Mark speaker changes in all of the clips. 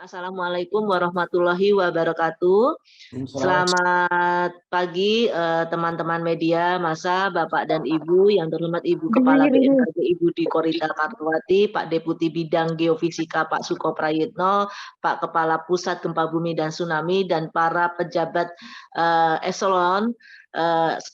Speaker 1: Assalamualaikum warahmatullahi wabarakatuh. Selamat pagi teman-teman media, massa, Bapak dan Ibu, yang terhormat Ibu Kepala BMKG Ibu Dwi Korita Karnawati, Pak Deputi Bidang Geofisika Pak Suko Prayitno, Pak Kepala Pusat Gempa Bumi dan Tsunami, dan para pejabat eselon 1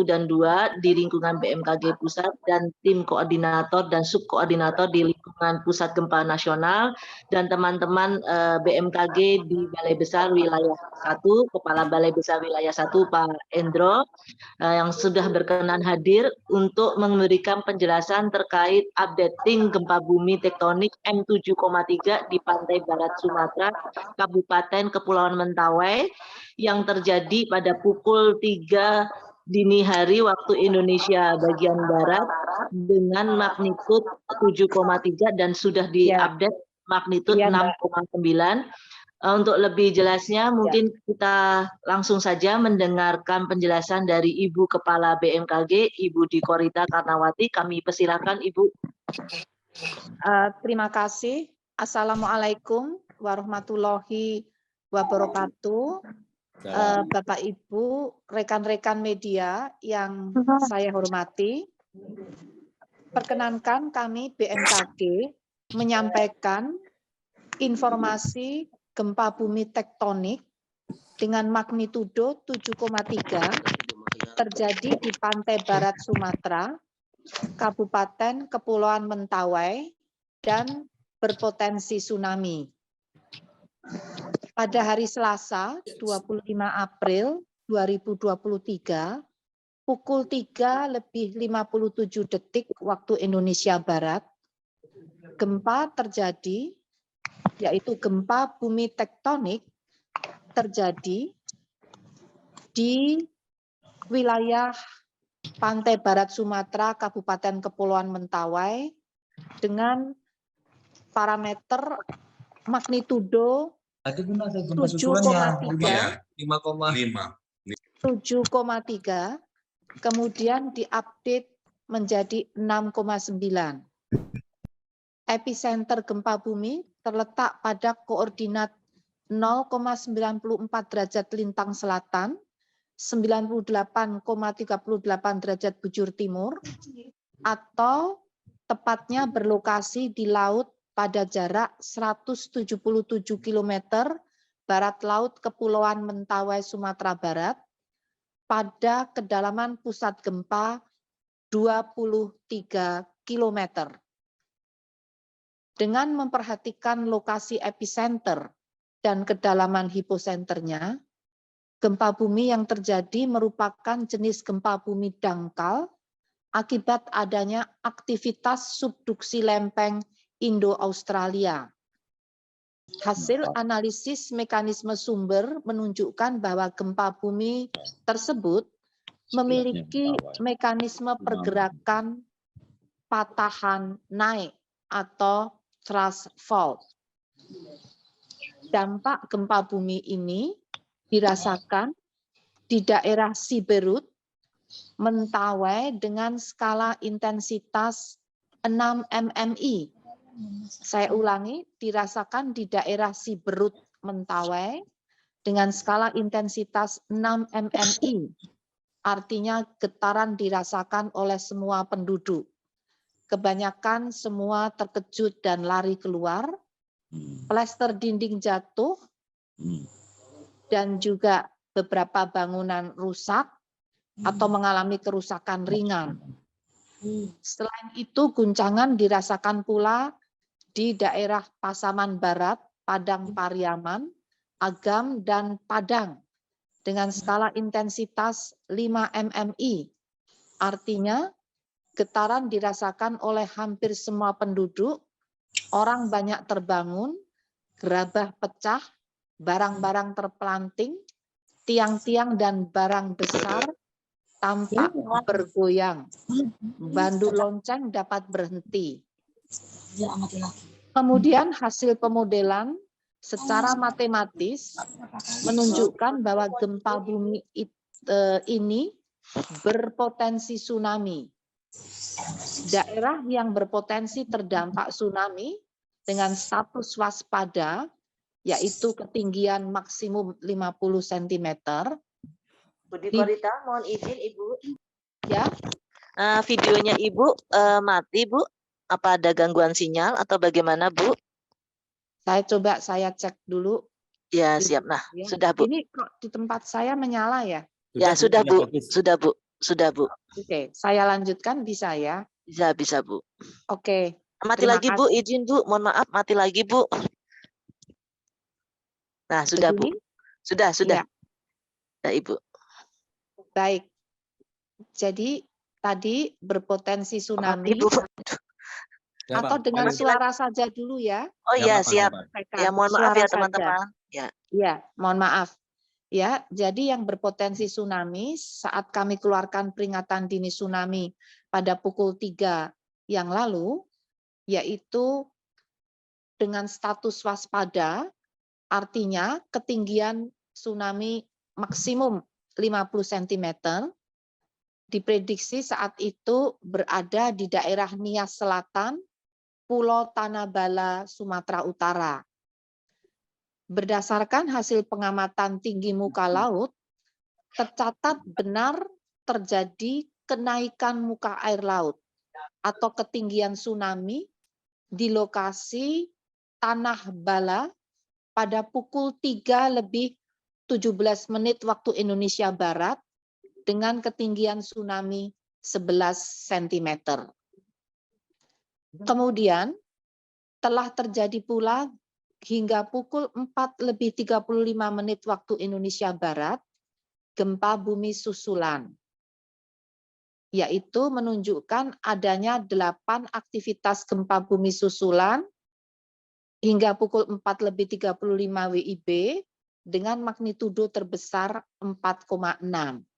Speaker 1: dan 2 di lingkungan BMKG Pusat, dan tim koordinator dan subkoordinator di lingkungan Pusat Gempa Nasional, dan teman-teman BMKG di Balai Besar Wilayah 1, Kepala Balai Besar Wilayah 1 Pak Endro, yang sudah berkenan hadir untuk memberikan penjelasan terkait updating gempa bumi tektonik M7,3 di pantai barat Sumatera, Kabupaten Kepulauan Mentawai, yang terjadi pada pukul 3 dini hari waktu Indonesia bagian Barat dengan magnitud 7,3 dan sudah diupdate magnitud 6,9. Untuk lebih jelasnya mungkin kita langsung saja mendengarkan penjelasan dari Ibu Kepala BMKG, Ibu Dwi Korita Karnawati. Kami persilakan Ibu.
Speaker 2: Terima kasih. Assalamualaikum warahmatullahi wabarakatuh. Bapak Ibu, rekan-rekan media yang saya hormati, perkenankan kami BMKG menyampaikan informasi gempa bumi tektonik dengan magnitudo 7,3 terjadi di pantai barat Sumatera, Kabupaten Kepulauan Mentawai, dan berpotensi tsunami. Pada hari Selasa, 25 April 2023, pukul 3:57 waktu Indonesia Barat, gempa terjadi, yaitu gempa bumi tektonik terjadi di wilayah pantai barat Sumatera, Kabupaten Kepulauan Mentawai, dengan parameter magnitudo 7,3, kemudian diupdate menjadi 6,9. Epicenter gempa bumi terletak pada koordinat 0,94 derajat lintang selatan, 98,38 derajat bujur timur, atau tepatnya berlokasi di laut pada jarak 177 km barat laut Kepulauan Mentawai, Sumatera Barat, pada kedalaman pusat gempa 23 km. Dengan memperhatikan lokasi epicenter dan kedalaman hiposenternya, gempa bumi yang terjadi merupakan jenis gempa bumi dangkal akibat adanya aktivitas subduksi lempeng Indo-Australia. Hasil analisis mekanisme sumber menunjukkan bahwa gempa bumi tersebut memiliki mekanisme pergerakan patahan naik atau thrust fault. Dampak gempa bumi ini dirasakan di daerah Siberut, Mentawai dengan skala intensitas 6 mmi. Saya ulangi, dirasakan di daerah Siberut, Mentawai dengan skala intensitas 6 mmi. Artinya getaran dirasakan oleh semua penduduk. Kebanyakan semua terkejut dan lari keluar. Plester dinding jatuh dan juga beberapa bangunan rusak atau mengalami kerusakan ringan. Selain itu, guncangan dirasakan pula di daerah Pasaman Barat, Padang Pariaman, Agam, dan Padang dengan skala intensitas 5 mmi. Artinya, getaran dirasakan oleh hampir semua penduduk, orang banyak terbangun, gerabah pecah, barang-barang terpelanting, tiang-tiang dan barang besar tampak bergoyang. Bandu lonceng dapat berhenti. Kemudian hasil pemodelan secara matematis menunjukkan bahwa gempa bumi ini berpotensi tsunami. Daerah yang berpotensi terdampak tsunami dengan status waspada yaitu ketinggian maksimum 50 cm.
Speaker 1: Bu Dikorita, mohon izin Ibu.
Speaker 2: Ya,
Speaker 1: Videonya Ibu mati Bu. Apa ada gangguan sinyal atau bagaimana Bu?
Speaker 2: saya cek dulu.
Speaker 1: Ya siap. Nah
Speaker 2: Ya.
Speaker 1: sudah Bu.
Speaker 2: Ini kok di tempat saya menyala ya?
Speaker 1: Ya sudah Bu. Sudah Bu. Sudah Bu.
Speaker 2: Oke, saya lanjutkan bisa ya?
Speaker 1: Bisa Bu.
Speaker 2: Oke.
Speaker 1: Mati lagi Bu, izin Bu. Mohon maaf mati lagi Bu. Nah sudah Bu.
Speaker 2: Begini?
Speaker 1: Sudah.
Speaker 2: Ya.
Speaker 1: Sudah Ibu.
Speaker 2: Baik. Jadi tadi berpotensi tsunami.
Speaker 1: Ibu.
Speaker 2: Atau dengan suara saja dulu ya.
Speaker 1: Oh iya siap. Ya mohon maaf ya
Speaker 2: Suara
Speaker 1: teman-teman.
Speaker 2: Ya, mohon maaf. Ya, jadi yang berpotensi tsunami saat kami keluarkan peringatan dini tsunami pada pukul 3 yang lalu, yaitu dengan status waspada, artinya ketinggian tsunami maksimum 50 cm, diprediksi saat itu berada di daerah Nias Selatan, Pulau Tanah Sumatera Utara. Berdasarkan hasil pengamatan tinggi muka laut, tercatat benar terjadi kenaikan muka air laut atau ketinggian tsunami di lokasi Tanah Bala pada pukul 3:17 waktu Indonesia Barat dengan ketinggian tsunami 11 cm. Kemudian telah terjadi pula hingga pukul 4:35 waktu Indonesia Barat, gempa bumi susulan, yaitu menunjukkan adanya 8 aktivitas gempa bumi susulan hingga pukul 4:35 WIB dengan magnitudo terbesar 4,6.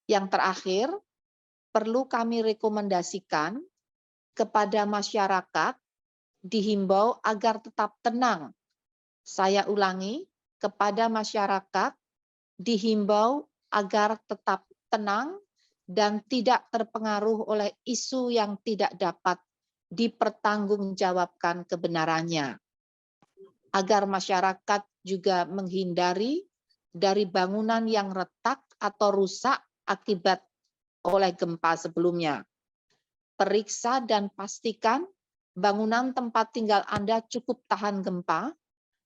Speaker 2: Yang terakhir, perlu kami rekomendasikan kepada masyarakat dihimbau agar tetap tenang. Saya ulangi, kepada masyarakat dihimbau agar tetap tenang dan tidak terpengaruh oleh isu yang tidak dapat dipertanggungjawabkan kebenarannya. Agar masyarakat juga menghindari dari bangunan yang retak atau rusak akibat oleh gempa sebelumnya. Periksa dan pastikan bangunan tempat tinggal Anda cukup tahan gempa,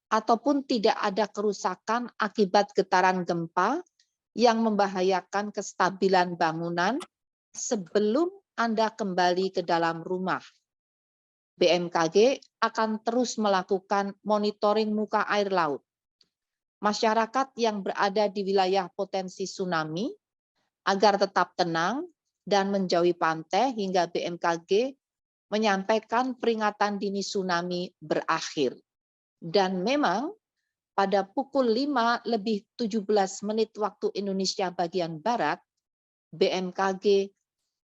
Speaker 2: ataupun tidak ada kerusakan akibat getaran gempa yang membahayakan kestabilan bangunan sebelum Anda kembali ke dalam rumah. BMKG akan terus melakukan monitoring muka air laut. Masyarakat yang berada di wilayah potensi tsunami agar tetap tenang dan menjauhi pantai hingga BMKG menyampaikan peringatan dini tsunami berakhir. Dan memang pada pukul 5:17 waktu Indonesia bagian Barat, BMKG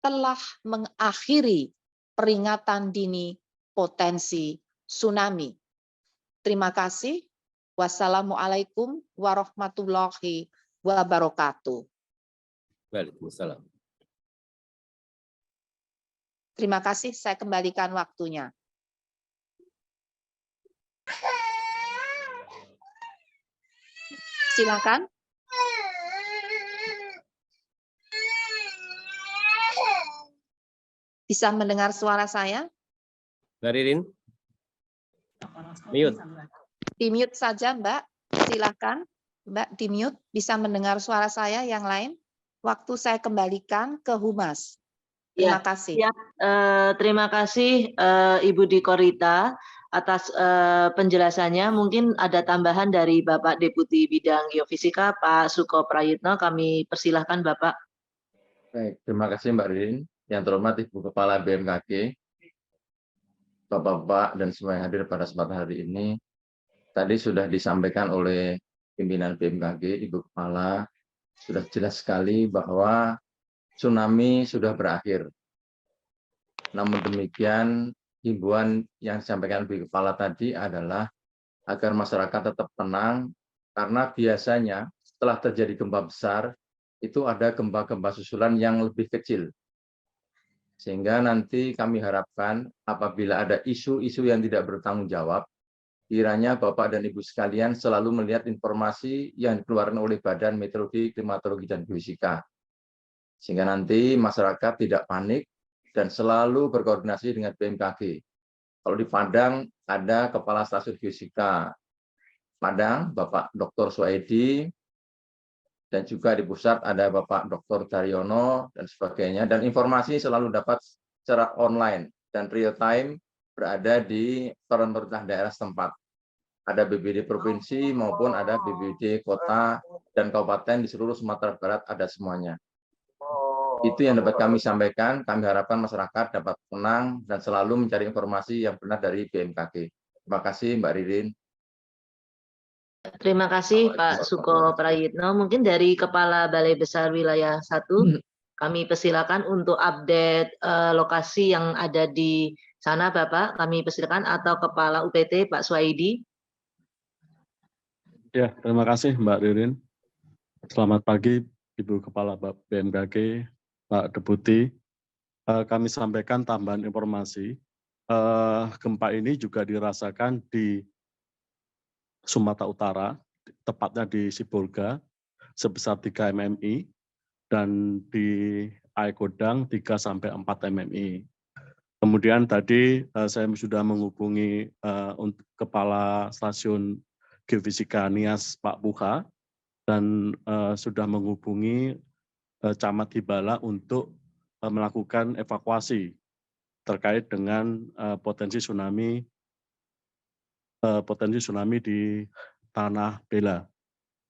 Speaker 2: telah mengakhiri peringatan dini potensi tsunami. Terima kasih. Wassalamualaikum warahmatullahi wabarakatuh.
Speaker 3: Waalaikumsalam.
Speaker 2: Terima kasih, saya kembalikan waktunya. Silakan. Bisa mendengar suara saya?
Speaker 3: Mbak Ririn? Mute.
Speaker 2: Di-mute saja, Mbak. Silakan. Mbak, di-mute. Bisa mendengar suara saya yang lain? Waktu saya kembalikan ke Humas. Terima kasih.
Speaker 1: Ya, terima kasih Ibu Dikorita atas penjelasannya. Mungkin ada tambahan dari Bapak Deputi Bidang Geofisika, Pak Suko Prayitno. Kami persilahkan Bapak.
Speaker 4: Baik, terima kasih Mbak Ririn. Yang terhormat Ibu Kepala BMKG, Bapak-Bapak dan semua yang hadir pada kesempatan hari ini. Tadi sudah disampaikan oleh pimpinan BMKG, Ibu Kepala, sudah jelas sekali bahwa tsunami sudah berakhir. Namun demikian, himbauan yang disampaikan Ibu Kepala tadi adalah agar masyarakat tetap tenang, karena biasanya setelah terjadi gempa besar, itu ada gempa-gempa susulan yang lebih kecil. Sehingga nanti kami harapkan apabila ada isu-isu yang tidak bertanggung jawab, kiranya Bapak dan Ibu sekalian selalu melihat informasi yang dikeluarkan oleh Badan Meteorologi, Klimatologi, dan Geofisika. Sehingga nanti masyarakat tidak panik dan selalu berkoordinasi dengan BMKG. Kalau di Padang ada Kepala Stasiun Geofisika Padang, Bapak Dr. Suwaidi, dan juga di pusat ada Bapak Dr. Daryono, dan sebagainya. Dan informasi selalu dapat secara online dan real time berada di pemerintah daerah setempat. Ada BPBD provinsi maupun ada BPBD kota dan kabupaten di seluruh Sumatera Barat, ada semuanya. Itu yang dapat kami sampaikan. Kami harapkan masyarakat dapat tenang dan selalu mencari informasi yang benar dari BMKG. Terima kasih Mbak Ririn.
Speaker 1: Terima kasih Pak Suko Prayitno. Mungkin dari Kepala Balai Besar Wilayah 1, kami persilakan untuk update lokasi yang ada di sana Bapak. Kami persilakan, atau Kepala UPT Pak Suwaidi.
Speaker 5: Ya, terima kasih Mbak Ririn. Selamat pagi Ibu Kepala BMKG, Pak Deputi. Kami sampaikan tambahan informasi. Gempa ini juga dirasakan di Sumatera Utara, tepatnya di Sibolga, sebesar 3 mmi, dan di Aekodang 3-4 mmi. Kemudian tadi saya sudah menghubungi untuk Kepala Stasiun Geofisika Nias Pak Buha, dan sudah menghubungi Camat Hibala untuk melakukan evakuasi terkait dengan potensi tsunami di Tanah Bela.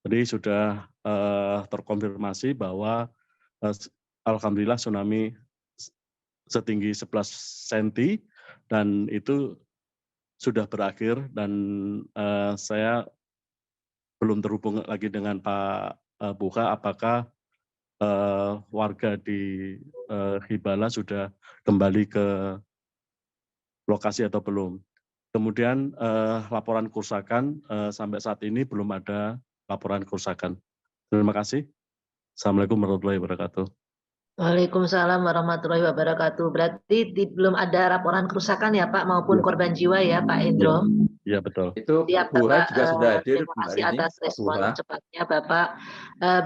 Speaker 5: Jadi sudah terkonfirmasi bahwa alhamdulillah tsunami setinggi 11 cm dan itu sudah berakhir, dan saya belum terhubung lagi dengan Pak Buha apakah warga di Hibala sudah kembali ke lokasi atau belum. Kemudian laporan kerusakan sampai saat ini belum ada laporan kerusakan. Terima kasih. Assalamualaikum warahmatullahi wabarakatuh.
Speaker 1: Waalaikumsalam warahmatullahi wabarakatuh. Berarti belum ada laporan kerusakan ya Pak, maupun
Speaker 5: Ya.
Speaker 1: korban jiwa ya Pak Endro?
Speaker 5: Iya betul.
Speaker 4: Itu
Speaker 1: Siap
Speaker 4: Pak Buha
Speaker 1: Bapak,
Speaker 4: juga sudah hadir.
Speaker 1: terima kasih
Speaker 4: Mbak Rini,
Speaker 1: atas
Speaker 4: Pak
Speaker 1: respon
Speaker 4: Buha.
Speaker 1: cepatnya Bapak.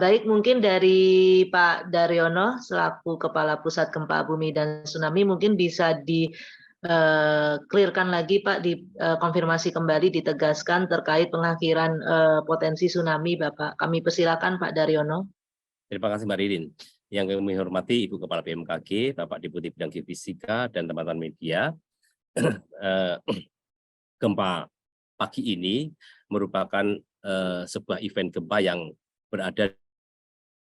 Speaker 1: Baik, mungkin dari Pak Daryono selaku Kepala Pusat Gempa Bumi dan Tsunami mungkin bisa di clearkan lagi Pak, dikonfirmasi kembali, ditegaskan terkait pengakhiran potensi tsunami Bapak. Kami persilakan Pak Daryono.
Speaker 3: Terima kasih Mbak Ririn. Yang kami hormati Ibu Kepala BMKG, Bapak Deputi Bidang Geofisika, dan teman-teman media. Gempa pagi ini merupakan sebuah event gempa yang berada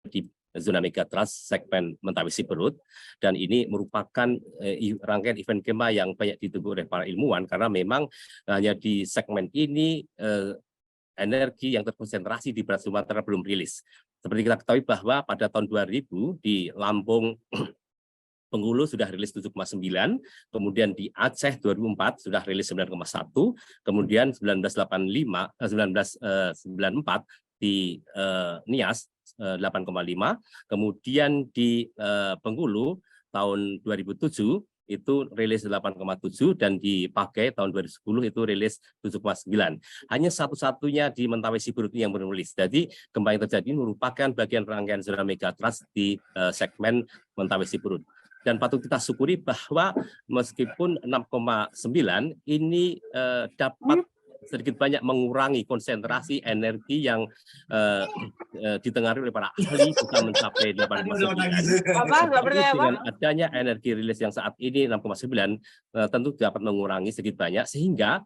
Speaker 3: di zona megatrust segmen Mentawai Siberut, dan ini merupakan rangkaian event gempa yang banyak ditunggu oleh para ilmuwan karena memang hanya di segmen ini energi yang terkonsentrasi di Barat Sumatera belum rilis. Seperti kita ketahui bahwa pada tahun 2000 di Lampung Bengkulu sudah rilis 7,9, kemudian di Aceh 2004 sudah rilis 9,1, kemudian 1994 di Nias 8,5, kemudian di Bengkulu tahun 2007 itu rilis 8,7, dan di Pakai tahun 2010 itu rilis 7,9. Hanya satu-satunya di Mentawai Siberut yang belum rilis. Jadi gempa yang terjadi merupakan bagian rangkaian zona megatrust di segmen Mentawai Siberut. Dan patut kita syukuri bahwa meskipun 6,9 ini dapat sedikit banyak mengurangi konsentrasi energi yang ditengaruhi oleh para ahli bisa mencapai 8,9. Dengan adanya energi rilis yang saat ini 6,9 tentu dapat mengurangi sedikit banyak, sehingga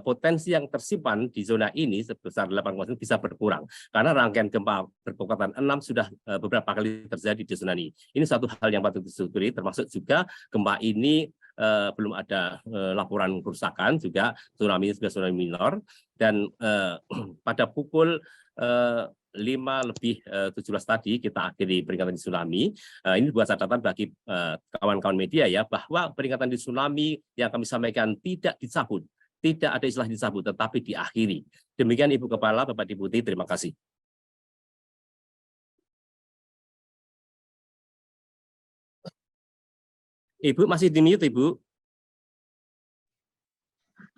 Speaker 3: potensi yang tersimpan di zona ini sebesar 8,9 bisa berkurang karena rangkaian gempa berkekuatan 6 sudah beberapa kali terjadi di zona ini. Ini satu hal yang patut disyukuri, termasuk juga gempa ini belum ada laporan kerusakan, juga tsunami sudah tsunami minor, dan pada pukul 5:17 tadi kita akhiri peringatan di tsunami. Ini buat catatan bagi kawan-kawan media ya, bahwa peringatan di tsunami yang kami sampaikan tidak dicabut, tidak ada istilah dicabut, tetapi diakhiri. Demikian Ibu Kepala, Bapak Deputi, terima kasih. Ibu masih di mute, Ibu.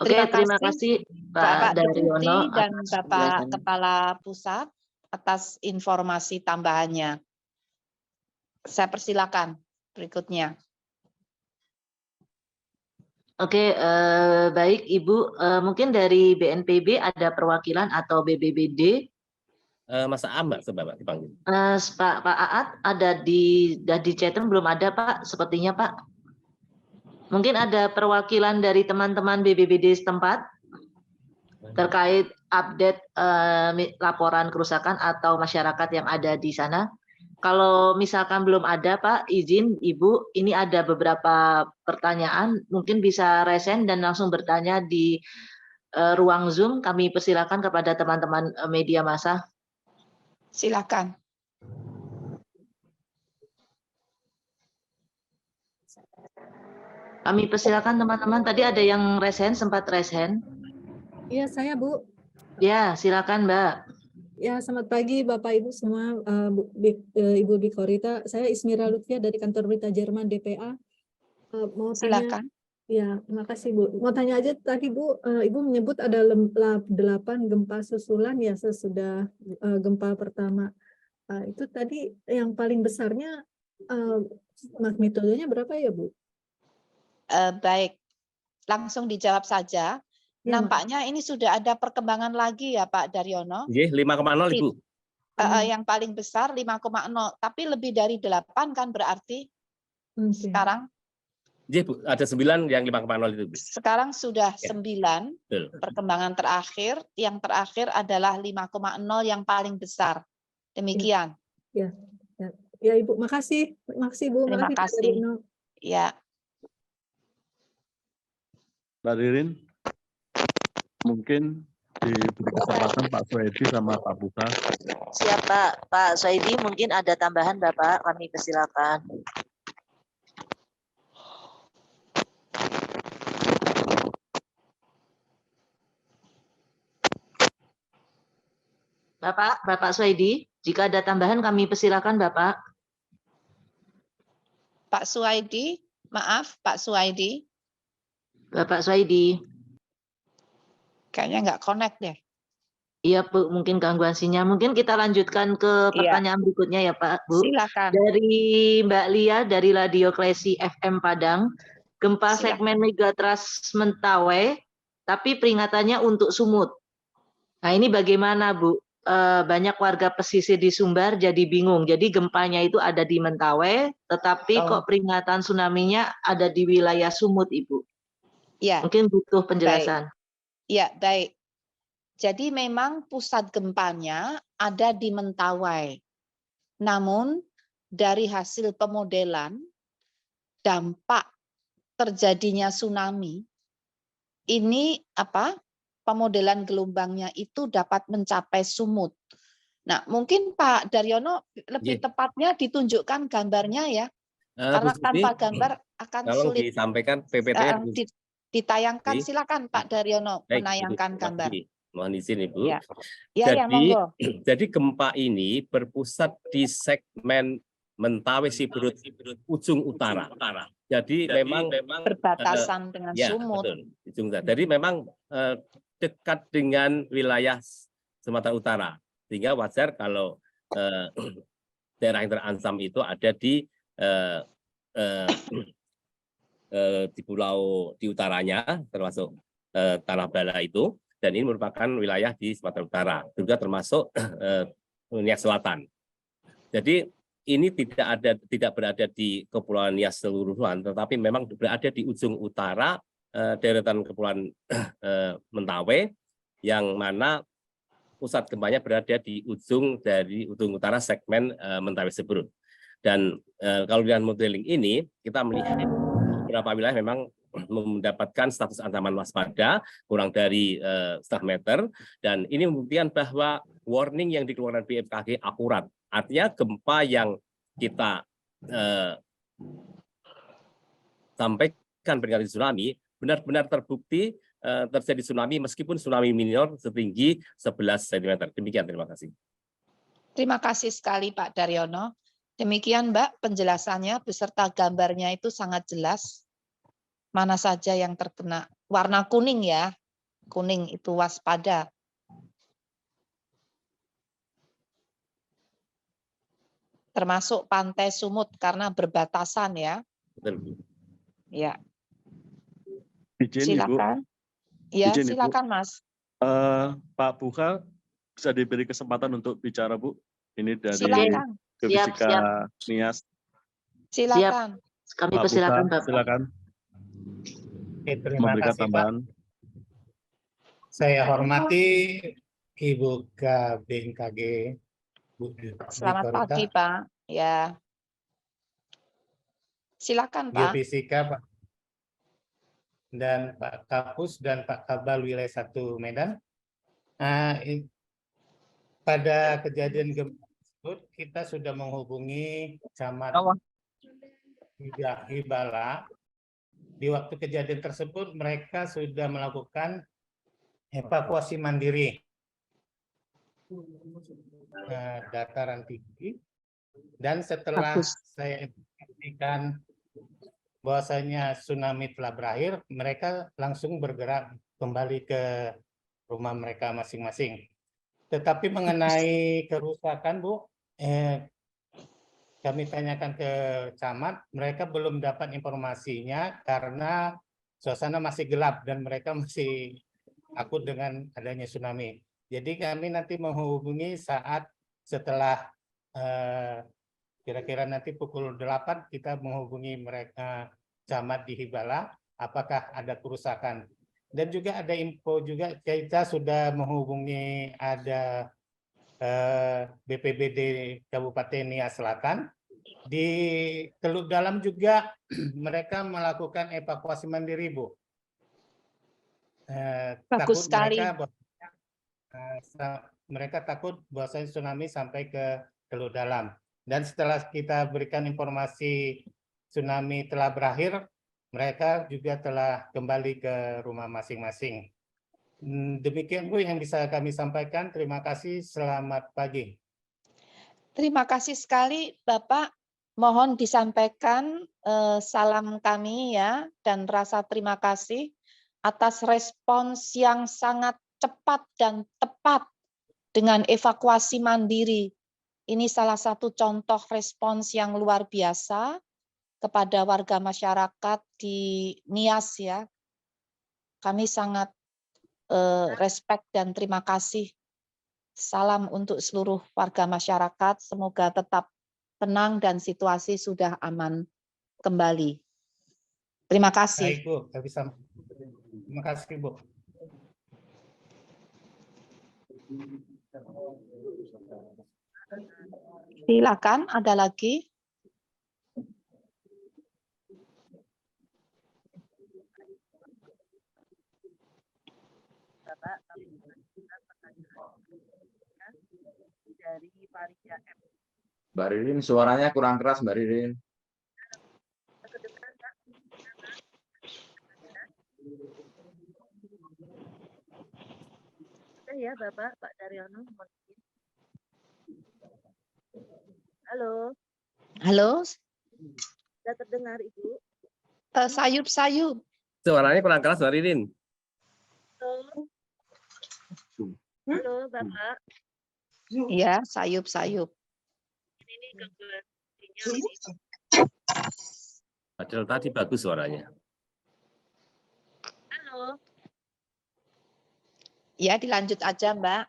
Speaker 1: Oke, terima kasih Pak
Speaker 2: Bapak Deputi
Speaker 1: Daryono
Speaker 2: dan
Speaker 1: atas
Speaker 2: Bapak
Speaker 1: penjelasannya.
Speaker 2: Kepala Pusat atas informasi tambahannya. Saya persilakan berikutnya.
Speaker 1: Oke, baik Ibu. Mungkin dari BNPB ada perwakilan atau BBBD.
Speaker 3: Mas Aam, Mbak, coba Mbak dipanggil.
Speaker 1: Pak Aat ada di chatroom belum ada Pak, sepertinya Pak. Mungkin ada perwakilan dari teman-teman BBBD setempat terkait update laporan kerusakan atau masyarakat yang ada di sana. Kalau misalkan belum ada Pak, izin Ibu, ini ada beberapa pertanyaan, mungkin bisa resen dan langsung bertanya di ruang Zoom. Kami persilakan kepada teman-teman media massa.
Speaker 2: Silakan.
Speaker 1: Kami persilakan teman-teman. Tadi ada yang resen, sempat resen.
Speaker 6: Iya, saya Bu.
Speaker 1: Ya, silakan Mbak.
Speaker 6: Ya, selamat pagi Bapak Ibu semua, Ibu Bikorita. Saya Ismira Lutfia dari kantor berita Jerman DPA. Mau tanya,
Speaker 2: Silakan.
Speaker 6: ya terima kasih Bu. Mau tanya aja tadi Bu, Ibu menyebut ada 8 gempa susulan ya sesudah gempa pertama. Itu tadi yang paling besarnya magnitudenya berapa ya Bu?
Speaker 2: Baik, langsung dijawab saja.
Speaker 6: Ya,
Speaker 2: Nampaknya ini sudah ada perkembangan lagi ya Pak Daryono.
Speaker 3: Nggih, 5,0 Ibu.
Speaker 2: Yang paling besar 5,0, tapi lebih dari 8 kan berarti sekarang.
Speaker 3: Nggih, Bu, ada 9 yang 5,0 itu, Bu.
Speaker 2: Sekarang sudah
Speaker 3: Ya.
Speaker 2: 9
Speaker 3: Betul.
Speaker 2: perkembangan terakhir. Yang terakhir adalah 5,0 yang paling besar. Demikian.
Speaker 6: Ya Ibu, makasih Bu.
Speaker 2: Terima
Speaker 6: Makasih Pak
Speaker 2: kasih.
Speaker 6: Daryono.
Speaker 2: Ya,
Speaker 5: Mbak Ririn, mungkin diberi kesempatan Pak Suedi sama Pak Buka.
Speaker 1: Siap Pak Soedi, mungkin ada tambahan Bapak, kami persilakan. Bapak Soedi, jika ada tambahan kami persilakan Bapak.
Speaker 2: Pak Suwaidi, maaf Pak Suwaidi,
Speaker 1: Bapak Soedi.
Speaker 2: kayaknya nggak connect deh.
Speaker 1: Iya Bu, mungkin gangguan sinyal. Mungkin kita lanjutkan ke pertanyaan berikutnya ya Pak Bu.
Speaker 2: Silakan.
Speaker 1: Dari Mbak Lia dari Radio Klesi FM Padang. Gempa
Speaker 2: Silakan.
Speaker 1: segmen Megatrust Mentawai, tapi peringatannya untuk Sumut. Nah ini bagaimana Bu? Banyak warga pesisir di Sumbar jadi bingung. Jadi gempanya itu ada di Mentawai, tetapi kok peringatan tsunami-nya ada di wilayah Sumut Ibu.
Speaker 2: Ya.
Speaker 1: Mungkin butuh penjelasan.
Speaker 2: Ya, baik. Jadi memang pusat gempanya ada di Mentawai. Namun dari hasil pemodelan dampak terjadinya tsunami ini pemodelan gelombangnya itu dapat mencapai Sumut. Nah, mungkin Pak Daryono lebih tepatnya ditunjukkan gambarnya ya. Karena tanpa gambar akan sulit
Speaker 3: disampaikan PPT-nya.
Speaker 2: Ditayangkan. Silakan Pak Daryono menayangkan gambar.
Speaker 3: Mohon izin Ibu.
Speaker 2: Ya, monggo.
Speaker 3: Jadi gempa ini berpusat di segmen Mentawai Siberut ujung utara. Jadi memang
Speaker 2: berbatasan dengan Sumut.
Speaker 3: Betul. Jadi memang dekat dengan wilayah Sumatera Utara. Sehingga wajar kalau daerah yang terancam itu ada di pulau di utaranya, termasuk Tanah Bala itu. Dan ini merupakan wilayah di Sumatera Utara, juga termasuk Nias Selatan. Jadi ini tidak berada di Kepulauan Nias seluruhan, tetapi memang berada di ujung utara deretan Kepulauan Mentawai, yang mana pusat gempanya berada di ujung utara segmen Mentawai Siberut. Dan kalau dengan modeling ini kita melihat beberapa wilayah memang mendapatkan status ancaman waspada kurang dari setengah meter, dan ini membuktikan bahwa warning yang dikeluarkan BMKG akurat. Artinya gempa yang kita sampaikan peringatan tsunami benar-benar terbukti terjadi tsunami meskipun tsunami minor setinggi 11 cm. Demikian, terima kasih.
Speaker 2: Terima kasih sekali Pak Daryono. Demikian Mbak penjelasannya beserta gambarnya itu sangat jelas. Mana saja yang terkena warna kuning ya. Kuning itu waspada. Termasuk Pantai Sumut karena berbatasan ya.
Speaker 3: Betul, Bu.
Speaker 2: Ya,
Speaker 5: Izin Ibu,
Speaker 2: silakan. Ya,
Speaker 5: Izin, Ibu.
Speaker 2: silakan Mas.
Speaker 5: Pak Buka bisa diberi kesempatan untuk bicara, Bu. Ini dari
Speaker 2: Silakan.
Speaker 5: Geofisika NIAS.
Speaker 2: Silakan.
Speaker 1: Kami
Speaker 5: Pak
Speaker 1: persilakan
Speaker 5: Buka,
Speaker 1: Bapak.
Speaker 5: silakan
Speaker 7: Oke, terima
Speaker 5: memberikan
Speaker 7: kasih Pak.
Speaker 5: tambahan.
Speaker 7: Saya hormati Ibu KBMKG, Bu
Speaker 2: Selamat
Speaker 7: Korita,
Speaker 2: pagi Pak. Ya. Silakan Pak.
Speaker 7: Geofisika Pak, dan Pak Kapus dan Pak Kabal Wilayah 1 Medan. Pada kejadian gempa tersebut kita sudah menghubungi Camat Hibala. Di waktu kejadian tersebut mereka sudah melakukan evakuasi mandiri dataran tinggi, dan setelah saya informasikan bahwasanya tsunami telah berakhir, mereka langsung bergerak kembali ke rumah mereka masing-masing. Tetapi mengenai kerusakan, Bu, kami tanyakan ke camat, mereka belum dapat informasinya karena suasana masih gelap dan mereka masih takut dengan adanya tsunami. Jadi kami nanti menghubungi saat setelah kira-kira nanti pukul 8 kita menghubungi mereka camat di Hibala, apakah ada kerusakan. Dan juga ada info juga, kita sudah menghubungi ada BPBD Kabupaten Nias Selatan. Di Teluk Dalam juga mereka melakukan evakuasi mandiri, Bu.
Speaker 2: Bagus sekali.
Speaker 7: Mereka takut bahwasanya tsunami sampai ke Teluk Dalam. Dan setelah kita berikan informasi tsunami telah berakhir, mereka juga telah kembali ke rumah masing-masing. Demikian Bu yang bisa kami sampaikan. Terima kasih. Selamat pagi.
Speaker 2: Terima kasih sekali Bapak. Mohon disampaikan salam kami ya dan rasa terima kasih atas respons yang sangat cepat dan tepat dengan evakuasi mandiri. Ini salah satu contoh respons yang luar biasa kepada warga masyarakat di Nias ya. Kami sangat respect dan terima kasih. Salam untuk seluruh warga masyarakat. Semoga tetap tenang dan situasi sudah aman kembali. Terima kasih.
Speaker 7: Baik, Bu. Terima kasih, Bu.
Speaker 2: Silakan, ada lagi?
Speaker 1: Bapak, dari Farida M.
Speaker 4: Mbak Ririn, suaranya kurang keras, Mbak Ririn.
Speaker 1: Ya Bapak, Pak Daryono. Halo.
Speaker 2: Halo,
Speaker 1: Sudah terdengar Ibu?
Speaker 2: sayup-sayup.
Speaker 3: Suaranya kurang keras, Mbak Ririn.
Speaker 1: Halo. Halo Bapak.
Speaker 2: Ya, sayup-sayup.
Speaker 1: Ini gangguan sinyal ini.
Speaker 3: Padahal tadi bagus suaranya.
Speaker 1: Halo.
Speaker 2: Ya, dilanjut aja, Mbak.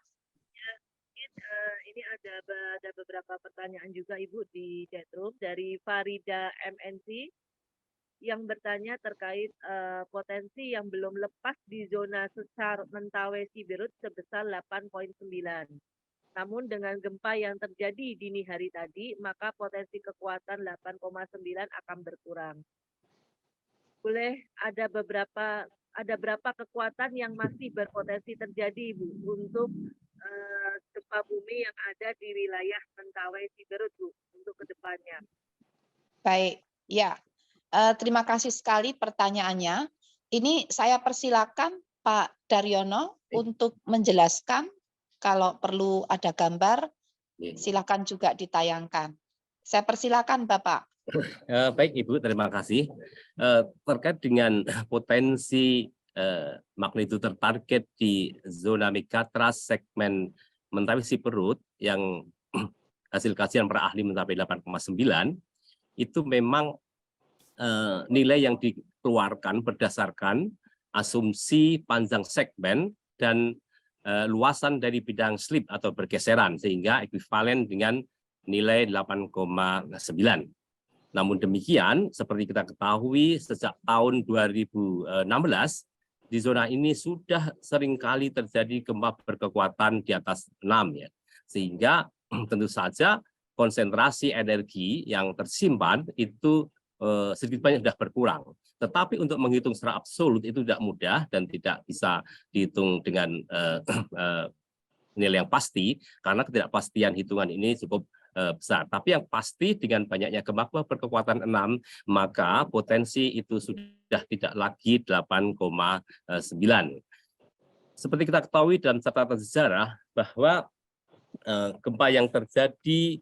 Speaker 1: Ini ada beberapa pertanyaan juga Ibu di chatroom dari Farida MNC yang bertanya terkait potensi yang belum lepas di zona sesar Mentawai Siberut sebesar 8,9. Namun dengan gempa yang terjadi dini hari tadi, maka potensi kekuatan 8,9 akan berkurang. Boleh ada berapa kekuatan yang masih berpotensi terjadi Bu untuk gempa bumi yang ada di wilayah Mentawai Siberut Bu untuk kedepannya?
Speaker 2: Baik, ya. Terima kasih sekali pertanyaannya. Ini saya persilakan Pak Daryono untuk menjelaskan. Kalau perlu ada gambar, silakan juga ditayangkan. Saya persilakan Bapak.
Speaker 3: Baik Ibu, terima kasih. Terkait dengan potensi magnitudo tertarget di zona megatrust segmen Mentawai Siberut yang hasil kajian para ahli mencapai 8,9, itu memang nilai yang dikeluarkan berdasarkan asumsi panjang segmen dan luasan dari bidang slip atau bergeseran, sehingga ekuivalen dengan nilai 8,9. Namun demikian, seperti kita ketahui, sejak tahun 2016, di zona ini sudah seringkali terjadi gempa berkekuatan di atas 6, ya. Sehingga tentu saja konsentrasi energi yang tersimpan itu sedikit banyak sudah berkurang. Tetapi untuk menghitung secara absolut itu tidak mudah dan tidak bisa dihitung dengan nilai yang pasti, karena ketidakpastian hitungan ini cukup besar. Tapi yang pasti dengan banyaknya gempa berkekuatan 6, maka potensi itu sudah tidak lagi 8,9. Seperti kita ketahui dalam catatan sejarah bahwa gempa yang terjadi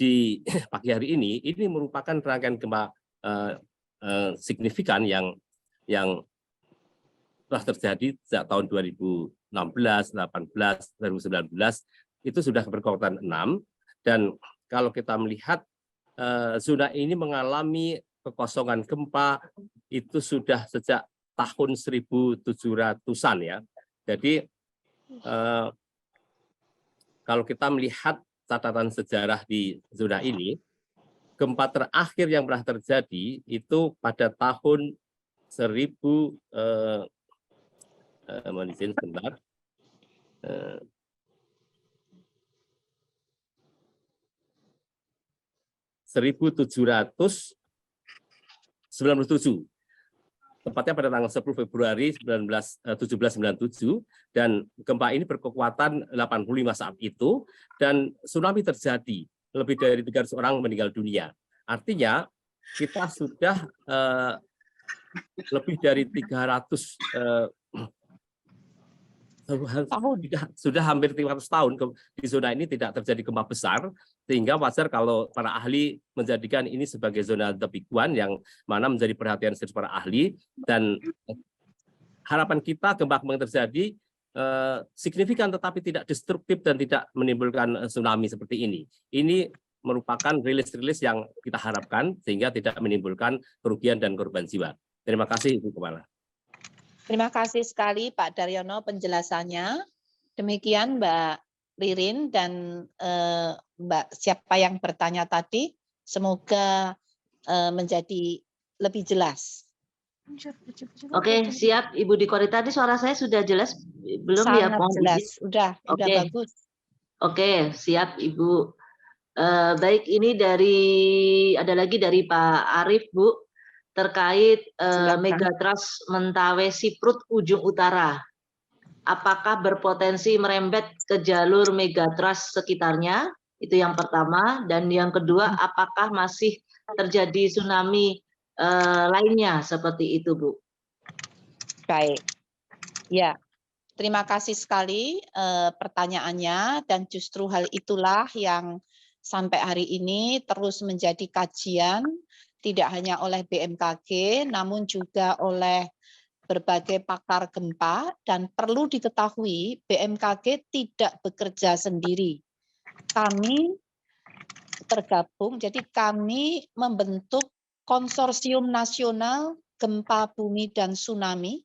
Speaker 3: di pagi hari ini merupakan rangkaian gempa signifikan yang telah terjadi sejak tahun 2016, 18, 2019 itu sudah berkekuatan 6, dan kalau kita melihat zona ini mengalami kekosongan gempa itu sudah sejak tahun 1700-an, ya. Jadi kalau kita melihat catatan sejarah di zona ini, gempa terakhir yang pernah terjadi itu pada tahun 1797, tepatnya pada tanggal 10 Februari 1797, dan gempa ini berkekuatan 85 saat itu, dan tsunami terjadi, lebih dari 300 orang meninggal dunia. Artinya kita sudah lebih dari 300 sudah hampir 300 tahun di zona ini tidak terjadi gempa besar, sehingga wajar kalau para ahli menjadikan ini sebagai zona the big one yang mana menjadi perhatian serius para ahli, dan harapan kita gempa yang terjadi signifikan tetapi tidak destruktif dan tidak menimbulkan tsunami seperti ini. Ini merupakan rilis-rilis yang kita harapkan sehingga tidak menimbulkan kerugian dan korban jiwa. Terima kasih, Ibu Kepala.
Speaker 2: Terima kasih sekali Pak Daryono penjelasannya. Demikian Mbak Ririn dan Mbak siapa yang bertanya tadi, semoga menjadi lebih jelas.
Speaker 1: Oke, siap Ibu di Korita. Tadi suara saya sudah jelas belum? Ya,
Speaker 2: Sangat jelas, udah bagus.
Speaker 1: Oke, siap Ibu. Baik, ini ada lagi dari Pak Arief, Bu, terkait Megatrust Mentawai Siberut ujung utara. Apakah berpotensi merembet ke jalur Megatrust sekitarnya? Itu yang pertama. Dan yang kedua, apakah masih terjadi tsunami lainnya seperti itu, Bu?
Speaker 2: Baik, ya. Terima kasih sekali pertanyaannya, dan justru hal itulah yang sampai hari ini terus menjadi kajian, tidak hanya oleh BMKG, namun juga oleh berbagai pakar gempa, dan perlu diketahui BMKG tidak bekerja sendiri. Kami tergabung, jadi kami membentuk Konsorsium Nasional Gempa Bumi dan Tsunami,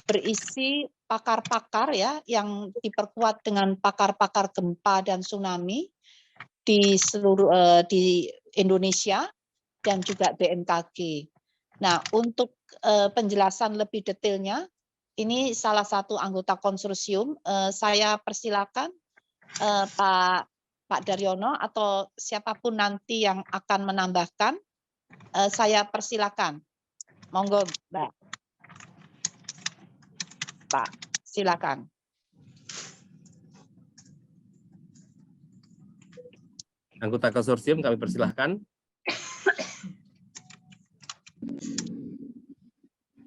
Speaker 2: berisi pakar-pakar ya yang diperkuat dengan pakar-pakar gempa dan tsunami di seluruh di Indonesia dan juga BMKG. Nah, untuk penjelasan lebih detailnya, ini salah satu anggota konsorsium. Saya persilakan Pak Daryono atau siapapun nanti yang akan menambahkan. Saya persilakan. Monggo, Mbak. Pak, silakan.
Speaker 3: Anggota konsorsium kami persilahkan.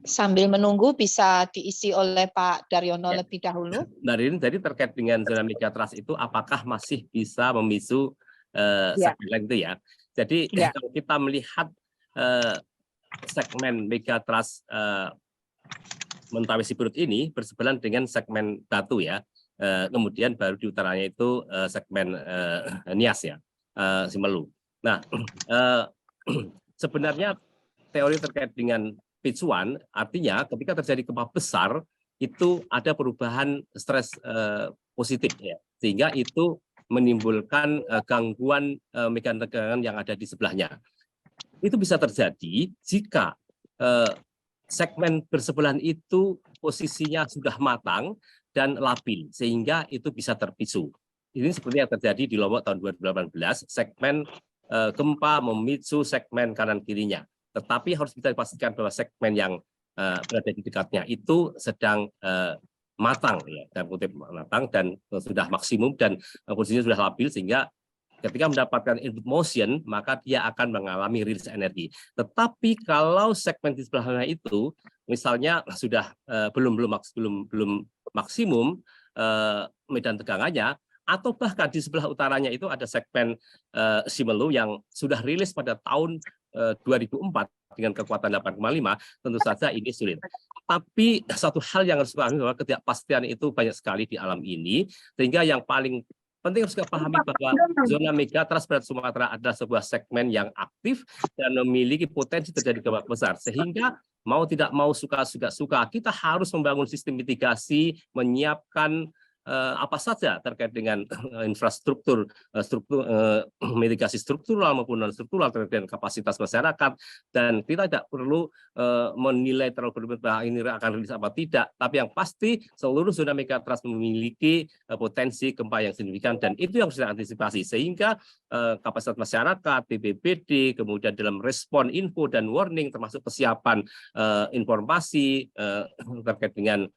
Speaker 2: Sambil menunggu bisa diisi oleh Pak Daryono lebih dahulu.
Speaker 3: Dari jadi terkait dengan zona megatrust itu apakah masih bisa memicu segmen itu ya. Jadi kalau kita melihat segmen megatrust Mentawai Sipurut ini bersebelahan dengan segmen Batu ya. Kemudian baru di utaranya itu segmen Nias ya, Simelu. Nah, sebenarnya teori terkait dengan picuan artinya ketika terjadi gempa besar itu ada perubahan stres positif ya, sehingga itu menimbulkan gangguan medan tegangan yang ada di sebelahnya. Itu bisa terjadi jika segmen bersebelahan itu posisinya sudah matang dan labil, sehingga itu bisa terpicu. Ini seperti yang terjadi di Lombok tahun 2018, segmen gempa memicu segmen kanan kirinya. Tetapi harus kita pastikan bahwa segmen yang berada di dekatnya itu sedang matang, ya, dan kutip matang dan sudah maksimum dan posisinya sudah labil, sehingga ketika mendapatkan input motion maka dia akan mengalami rilis energi. Tetapi kalau segmen di sebelahnya itu misalnya sudah belum maksimum medan tegangannya, atau bahkan di sebelah utaranya itu ada segmen Simelu yang sudah rilis pada tahun 2004 dengan kekuatan 8,5, tentu saja ini sulit. Tapi satu hal yang harus dipahami bahwa ketidakpastian itu banyak sekali di alam ini, sehingga yang paling penting harus kita pahami bahwa zona megatrust Barat Sumatera adalah sebuah segmen yang aktif dan memiliki potensi terjadi gempa besar, sehingga mau tidak mau suka kita harus membangun sistem mitigasi, menyiapkan apa saja terkait dengan infrastruktur, mitigasi struktural maupun non struktural terkait dengan kapasitas masyarakat, dan kita tidak perlu menilai terlalu berlebihan bahwa ini akan rilis apa tidak, tapi yang pasti seluruh zona megatrust memiliki potensi gempa yang signifikan, dan itu yang harus diantisipasi, sehingga kapasitas masyarakat, BPBD, kemudian dalam respon info dan warning termasuk kesiapan informasi terkait dengan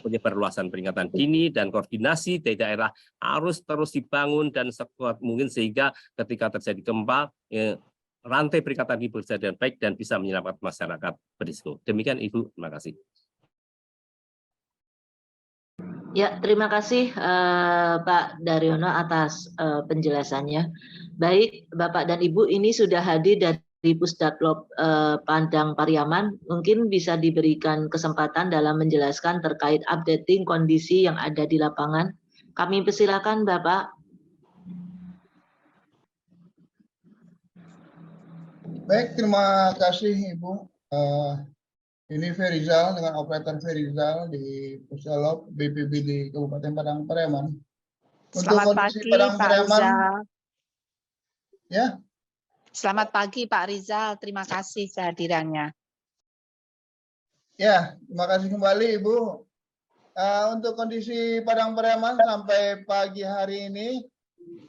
Speaker 3: penyebar luasan peringatan dini dan koordinasi dari daerah harus terus dibangun dan sekuat mungkin, sehingga ketika terjadi gempa rantai peringatan dini berjalan baik dan bisa menyelamatkan masyarakat berisiko. Demikian Ibu, terima kasih.
Speaker 1: Ya, terima kasih Pak Daryono atas penjelasannya. Baik, Bapak dan Ibu, ini sudah hadir dari Pusdatlop Padang Pariaman, mungkin bisa diberikan kesempatan dalam menjelaskan terkait updating kondisi yang ada di lapangan. Kami persilakan Bapak.
Speaker 8: Baik, terima kasih Ibu. Ini Ferizal dengan operator Ferizal di Pusdatlop BPBD Kabupaten Padang Pariaman.
Speaker 2: Selamat pagi Pak Rizal.
Speaker 8: Ya.
Speaker 2: Selamat pagi Pak Rizal, terima kasih kehadirannya.
Speaker 8: Ya, terima kasih kembali Ibu. Untuk kondisi Padang Pariaman sampai pagi hari ini,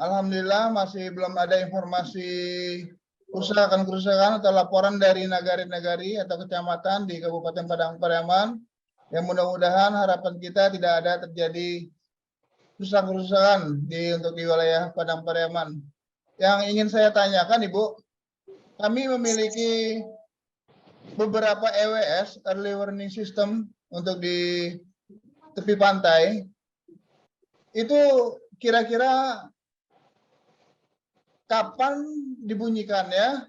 Speaker 8: alhamdulillah masih belum ada informasi kerusakan atau laporan dari nagari-nagari atau kecamatan di Kabupaten Padang Pariaman. Yang mudah-mudahan harapan kita tidak ada terjadi kerusakan untuk di wilayah Padang Pariaman. Yang ingin saya tanyakan Ibu, kami memiliki beberapa EWS, Early Warning System, untuk di tepi pantai. Itu kira-kira kapan dibunyikan ya?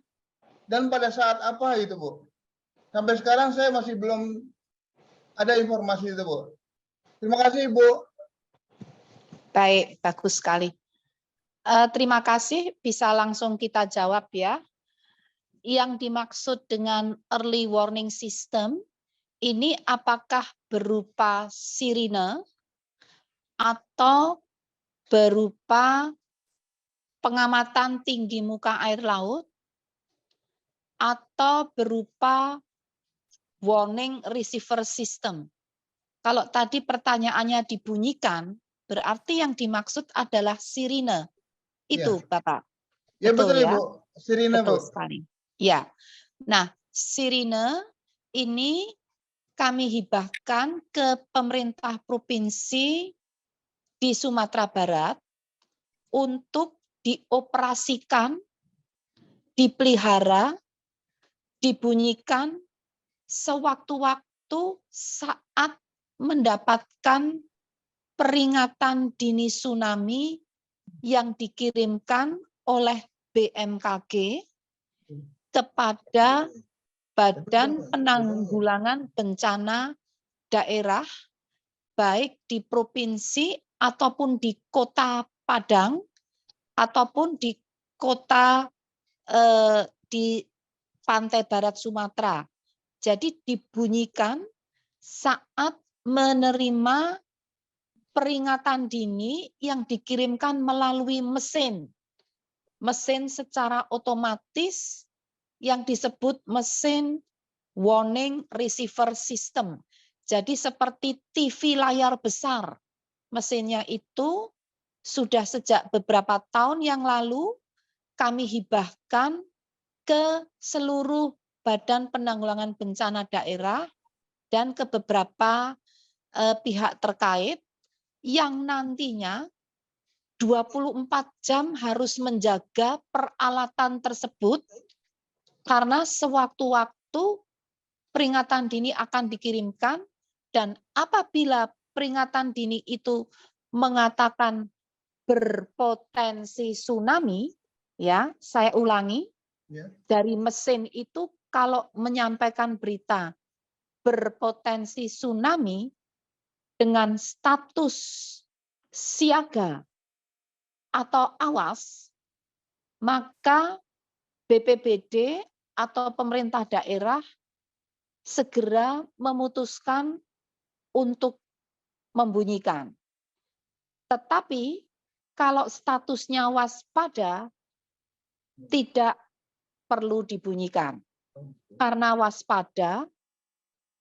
Speaker 8: Dan pada saat apa itu Bu? Sampai sekarang saya masih belum ada informasi itu Bu. Terima kasih Bu.
Speaker 2: Baik, bagus sekali. Terima kasih, bisa langsung kita jawab ya. Yang dimaksud dengan early warning system ini apakah berupa sirine atau berupa pengamatan tinggi muka air laut atau berupa warning receiver system? Kalau tadi pertanyaannya dibunyikan, berarti yang dimaksud adalah sirine. Itu, ya. Bapak.
Speaker 8: Ya, betul ya, Bu. Sirine,
Speaker 2: betul
Speaker 8: Bu.
Speaker 2: Sekali. Ya. Nah, sirine ini kami hibahkan ke pemerintah provinsi di Sumatera Barat untuk dioperasikan, dipelihara, dibunyikan sewaktu-waktu saat mendapatkan peringatan dini tsunami yang dikirimkan oleh BMKG kepada Badan Penanggulangan Bencana Daerah, baik di provinsi ataupun di Kota Padang, ataupun di kota di pantai barat Sumatera. Jadi dibunyikan saat menerima peringatan dini yang dikirimkan melalui mesin. Mesin secara otomatis yang disebut mesin warning receiver system. Jadi seperti TV layar besar. Mesinnya itu sudah sejak beberapa tahun yang lalu kami hibahkan ke seluruh Badan Penanggulangan Bencana Daerah dan ke beberapa pihak terkait yang nantinya 24 jam harus menjaga peralatan tersebut karena sewaktu-waktu peringatan dini akan dikirimkan dan apabila peringatan dini itu mengatakan berpotensi tsunami, ya, saya ulangi, dari mesin itu kalau menyampaikan berita berpotensi tsunami dengan status siaga atau awas, maka BPBD atau pemerintah daerah segera memutuskan untuk membunyikan. Tetapi kalau statusnya waspada, tidak perlu dibunyikan. Karena waspada,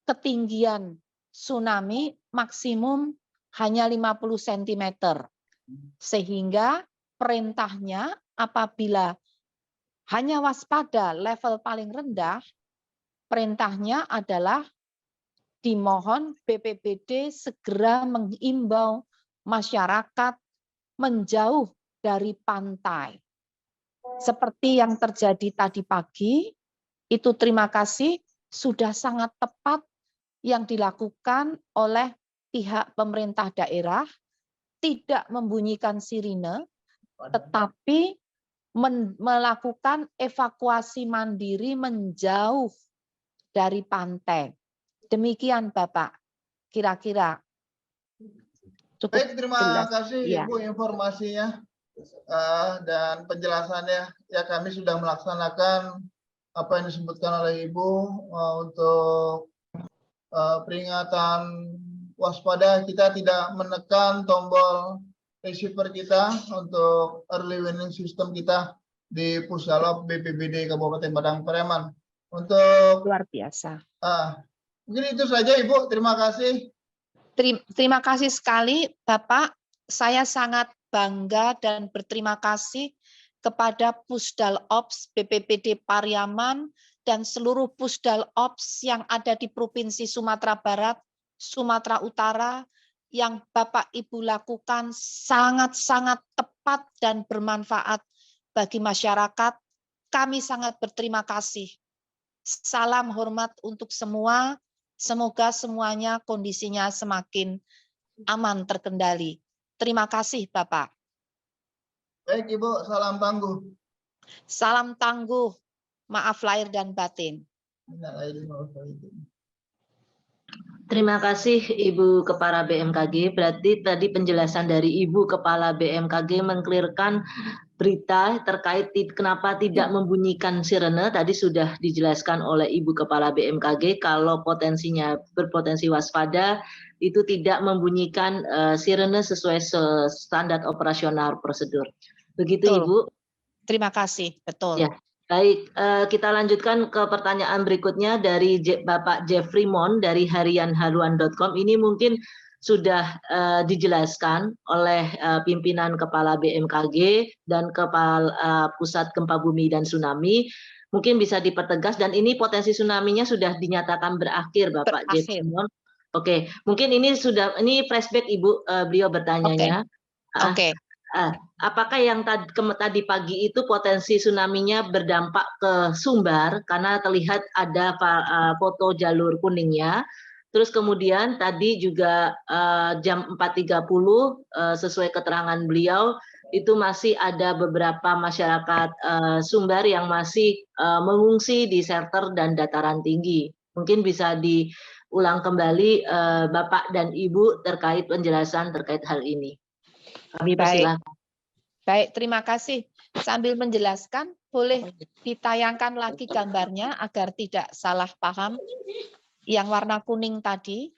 Speaker 2: ketinggian tsunami maksimum hanya 50 cm. Sehingga perintahnya apabila hanya waspada level paling rendah, perintahnya adalah dimohon BPBD segera mengimbau masyarakat menjauh dari pantai. Seperti yang terjadi tadi pagi, itu terima kasih sudah sangat tepat yang dilakukan oleh pihak pemerintah daerah, tidak membunyikan sirine, tetapi melakukan evakuasi mandiri menjauh dari pantai. Demikian Bapak, kira-kira cukup.
Speaker 8: Baik, terima
Speaker 2: jelas.
Speaker 8: kasih
Speaker 2: Ya.
Speaker 8: Ibu informasinya dan penjelasannya. Ya, kami sudah melaksanakan apa yang disebutkan oleh Ibu untuk peringatan waspada. Kita tidak menekan tombol receiver kita untuk early warning system kita di Pusalop BPBD Kabupaten Padang Pariaman. Untuk
Speaker 2: Luar biasa.
Speaker 8: mungkin itu saja Ibu, terima kasih.
Speaker 2: Terima kasih sekali Bapak. Saya sangat bangga dan berterima kasih kepada Pusdal Ops BPBD Pariaman dan seluruh Pusdal Ops yang ada di Provinsi Sumatera Barat, Sumatera Utara, yang Bapak Ibu lakukan sangat-sangat tepat dan bermanfaat bagi masyarakat. Kami sangat berterima kasih. Salam hormat untuk semua. Semoga semuanya kondisinya semakin aman terkendali. Terima kasih Bapak.
Speaker 8: Baik Ibu, salam tangguh.
Speaker 2: Salam tangguh, maaf lahir dan batin.
Speaker 1: Terima kasih Ibu Kepala BMKG. Berarti tadi penjelasan dari Ibu Kepala BMKG mengklirkan berita terkait kenapa tidak membunyikan sirene. Tadi sudah dijelaskan oleh Ibu Kepala BMKG kalau potensinya berpotensi waspada itu tidak membunyikan sirene sesuai standar operasional prosedur. Begitu
Speaker 2: Betul.
Speaker 1: Ibu.
Speaker 2: Terima kasih, betul.
Speaker 1: Ya. Baik, kita lanjutkan ke pertanyaan berikutnya dari Bapak Jeffrey Mon dari harianhaluan.com. Ini mungkin sudah dijelaskan oleh pimpinan Kepala BMKG dan Kepala Pusat Gempa Bumi dan Tsunami. Mungkin bisa dipertegas dan ini potensi tsunami-nya sudah dinyatakan berakhir, Bapak Jeffrey Mon. Oke, mungkin ini flashback Ibu, beliau bertanyanya.
Speaker 2: Oke.
Speaker 1: Apakah yang tadi pagi itu potensi tsunami-nya berdampak ke Sumbar karena terlihat ada foto jalur kuningnya. Terus kemudian tadi juga jam 4.30 sesuai keterangan beliau itu masih ada beberapa masyarakat Sumbar yang masih mengungsi di shelter dan dataran tinggi. Mungkin bisa diulang kembali Bapak dan Ibu terkait penjelasan terkait hal ini. Kami persilahkan.
Speaker 2: Baik, terima kasih. Sambil menjelaskan, boleh ditayangkan lagi gambarnya agar tidak salah paham. Yang warna kuning tadi,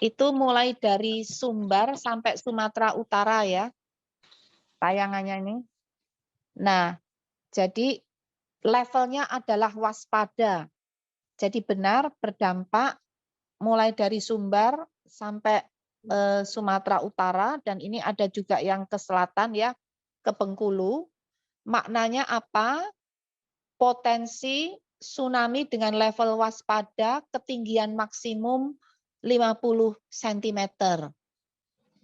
Speaker 2: itu mulai dari Sumbar sampai Sumatera Utara ya, tayangannya ini. Nah, jadi levelnya adalah waspada. Jadi benar berdampak mulai dari Sumbar sampai Sumatera Utara, dan ini ada juga yang ke selatan ya, ke Bengkulu. Maknanya apa? Potensi tsunami dengan level waspada ketinggian maksimum 50 cm.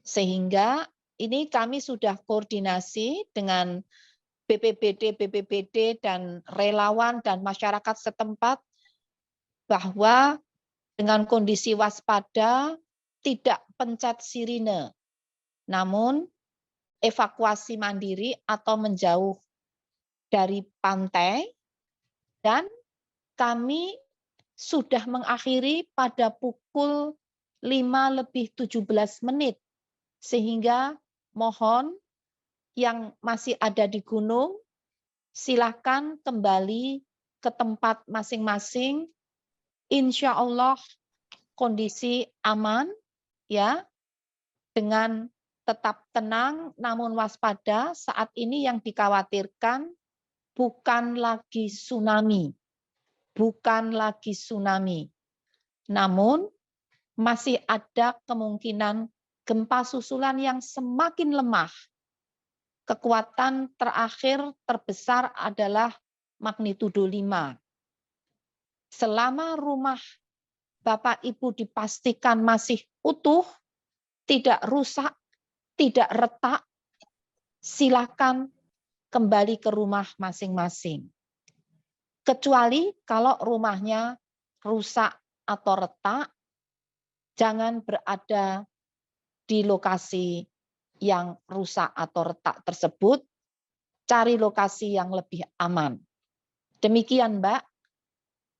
Speaker 2: Sehingga ini kami sudah koordinasi dengan BPBD dan relawan dan masyarakat setempat bahwa dengan kondisi waspada tidak pencet sirine, namun evakuasi mandiri atau menjauh dari pantai, dan kami sudah mengakhiri pada pukul 5:17, sehingga mohon yang masih ada di gunung silakan kembali ke tempat masing-masing. Insya Allah kondisi aman ya, dengan tetap tenang namun waspada. Saat ini yang dikhawatirkan bukan lagi tsunami, namun masih ada kemungkinan gempa susulan yang semakin lemah. Kekuatan terakhir terbesar adalah magnitudo 5. Selama rumah Bapak Ibu dipastikan masih utuh, tidak rusak, tidak retak, silakan kembali ke rumah masing-masing. Kecuali kalau rumahnya rusak atau retak, jangan berada di lokasi yang rusak atau retak tersebut, cari lokasi yang lebih aman. Demikian Mbak,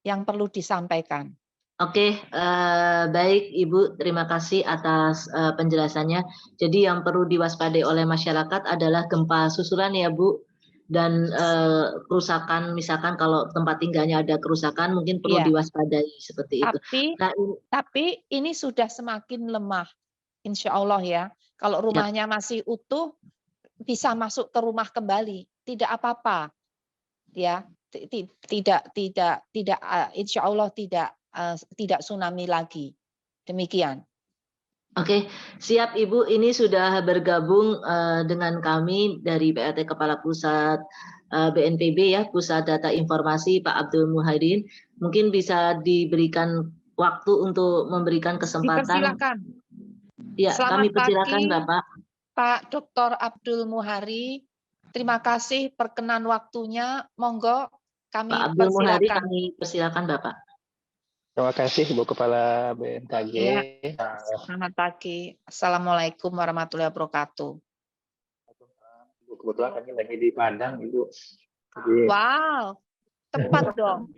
Speaker 2: yang perlu disampaikan.
Speaker 1: Oke, baik Ibu, terima kasih atas penjelasannya. Jadi yang perlu diwaspadai oleh masyarakat adalah gempa susulan ya Bu, dan kerusakan, misalkan kalau tempat tinggalnya ada kerusakan mungkin perlu diwaspadai seperti itu.
Speaker 2: Tapi ini sudah semakin lemah, insya Allah ya. Kalau rumahnya masih utuh, bisa masuk ke rumah kembali, tidak apa-apa, ya. Tidak, insya Allah tidak tsunami lagi. Demikian.
Speaker 1: Oke, siap Ibu. Ini sudah bergabung dengan kami dari PLT Kepala Pusat BNPB ya, Pusat Data Informasi, Pak Abdul Muhairin. Mungkin bisa diberikan waktu untuk memberikan kesempatan.
Speaker 2: Dipersilakan.
Speaker 1: Ya, kami persilakan Bapak.
Speaker 2: Pak Dr. Abdul Muhari, terima kasih perkenan waktunya. Monggo kami
Speaker 1: Pak Abdul Muhari,
Speaker 2: persilakan.
Speaker 1: kami persilakan Bapak.
Speaker 9: Terima kasih Bu Kepala BMKG.
Speaker 2: Ya. Selamat pagi. Assalamualaikum warahmatullahi wabarakatuh.
Speaker 9: Bu, kebetulan kami lagi di Padang, Ibu. Jadi,
Speaker 2: wow, tepat dong.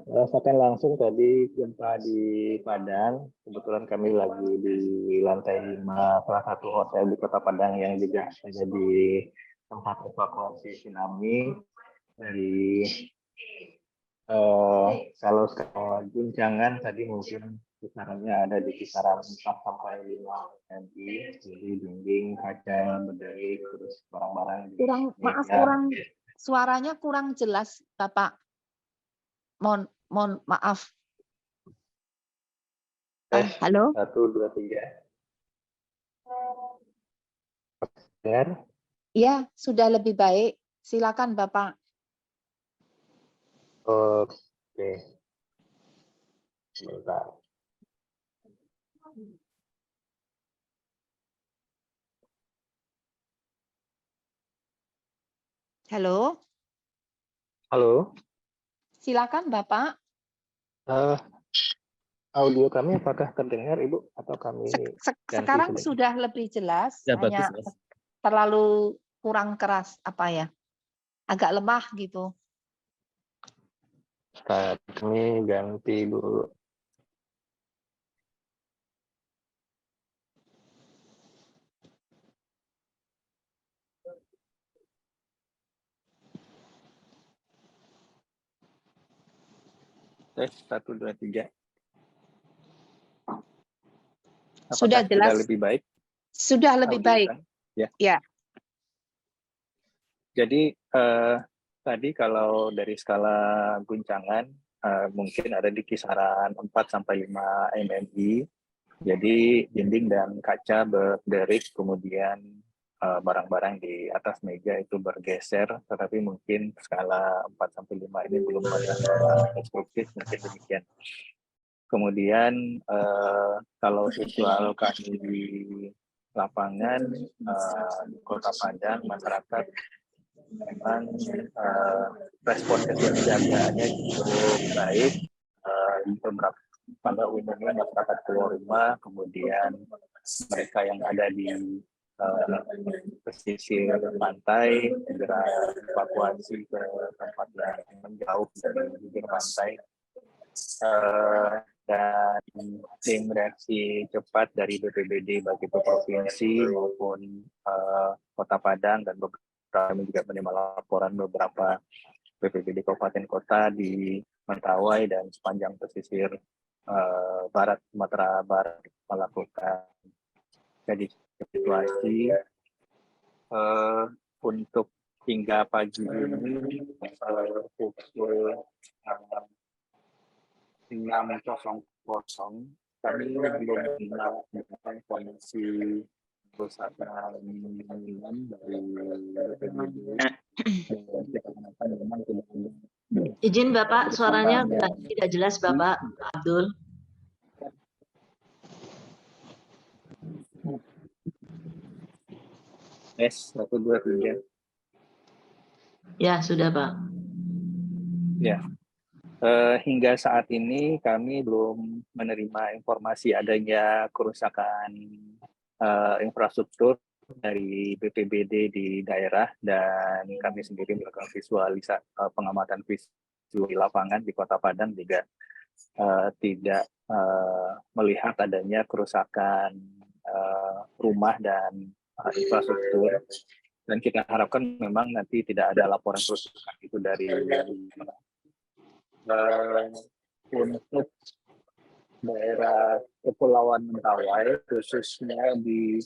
Speaker 9: rasakan langsung tadi gempa di Padang. Kebetulan kami lagi di lantai 5 salah satu hotel di Kota Padang yang juga menjadi tempat evakuasi tsunami. Dari kalau guncangan tadi mungkin kisarannya ada di kisaran 4 sampai 5 cm. Jadi dinding, kaca, berdiri, terus barang-barang.
Speaker 2: Suaranya kurang jelas, Bapak. Mohon maaf. Halo?
Speaker 9: 1, 2, 3.
Speaker 2: Ya, sudah lebih baik. Silakan Bapak.
Speaker 9: Oke. Sebentar.
Speaker 2: Halo?
Speaker 9: Halo.
Speaker 2: Silakan Bapak.
Speaker 9: audio kami apakah terdengar Ibu atau kami ganti
Speaker 2: Sekarang
Speaker 9: sedikit?
Speaker 2: sudah lebih jelas,
Speaker 3: Ya,
Speaker 2: hanya
Speaker 3: bagus, Mas.
Speaker 2: terlalu kurang keras apa ya, agak lemah gitu.
Speaker 9: Saat kami ganti dulu. Tes 1, 2, 3.
Speaker 2: Sudah
Speaker 9: Apakah
Speaker 2: jelas?
Speaker 9: sudah lebih baik?
Speaker 2: Sudah lebih
Speaker 9: audio
Speaker 2: baik.
Speaker 9: kan? Ya.
Speaker 2: Ya.
Speaker 9: Jadi tadi kalau dari skala guncangan mungkin ada di kisaran 4-5 mmi. Jadi dinding dan kaca berderik, kemudian barang-barang di atas meja itu bergeser, tetapi mungkin skala 4-5 ini belum pada destruktif, mungkin demikian. Kemudian kalau visual kami di lapangan di Kota Padang, masyarakat memang respon kesiapsiagaannya cukup baik. Beberapa pada umumnya masyarakat keluar rumah, kemudian mereka yang ada di pesisir pantai segera evakuasi ke tempat yang menjauh dari bibir pantai. Dan tim reaksi cepat dari BPBD baik itu provinsi maupun Kota Padang dan kami juga menerima laporan beberapa BPBD kabupaten kota di Mentawai dan sepanjang pesisir barat Sumatera Barat melakukan jadi situasi untuk hingga pagi ini pukul 6.00 kami belum mendapatkan kondisi kerusakan dari BPBD.
Speaker 1: Izin Bapak, suaranya tidak jelas Bapak Abdul.
Speaker 9: S 1, 2, 3.
Speaker 1: Ya, sudah Pak.
Speaker 9: Ya. Hingga saat ini kami belum menerima informasi adanya kerusakan infrastruktur dari BPBD di daerah, dan kami sendiri melakukan pengamatan visual di lapangan di Kota Padang juga tidak melihat adanya kerusakan rumah dan infrastruktur, dan kita harapkan memang nanti tidak ada laporan kerusakan itu dari untuk daerah Kepulauan Mentawai, khususnya di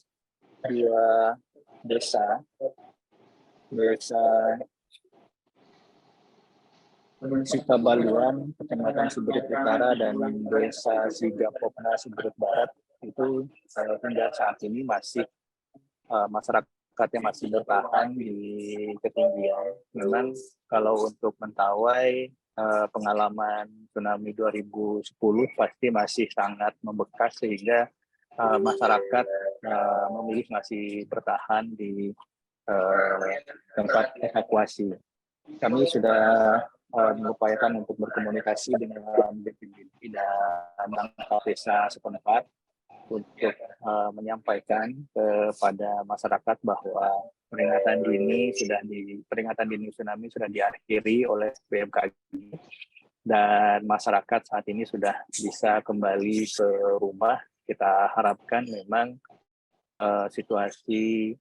Speaker 9: 2 desa Sikabaluan, Kecamatan Siberut Utara, dan Desa Sigapopna, Siberut Barat, itu hingga saat ini masih masyarakatnya masih bertahan di ketinggian. Memang kalau untuk Mentawai, pengalaman tsunami 2010 pasti masih sangat membekas, sehingga masyarakat memilih masih bertahan di tempat evakuasi. Kami sudah mengupayakan untuk berkomunikasi dengan BPBD dan desa setempat untuk menyampaikan kepada masyarakat bahwa peringatan dini tsunami sudah diakhiri oleh BMKG, dan masyarakat saat ini sudah bisa kembali ke rumah. Kita harapkan memang situasi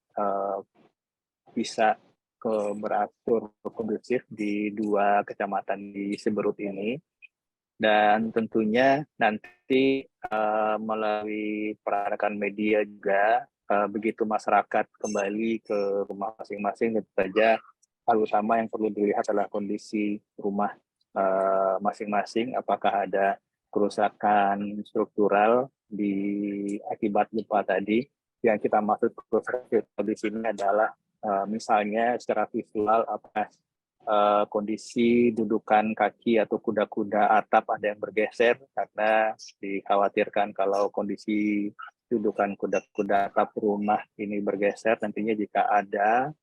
Speaker 9: bisa beratur kondusif di 2 kecamatan di Siberut ini, dan tentunya nanti melalui peranakan media juga begitu masyarakat kembali ke rumah masing-masing, tentu saja hal utama yang perlu dilihat adalah kondisi rumah masing-masing, apakah ada kerusakan struktural akibat gempa tadi. Yang kita maksud kerusakan di sini adalah misalnya secara visual apakah kondisi dudukan kaki atau kuda-kuda atap ada yang bergeser, karena dikhawatirkan kalau kondisi dudukan kuda-kuda atap rumah ini bergeser, nantinya jika ada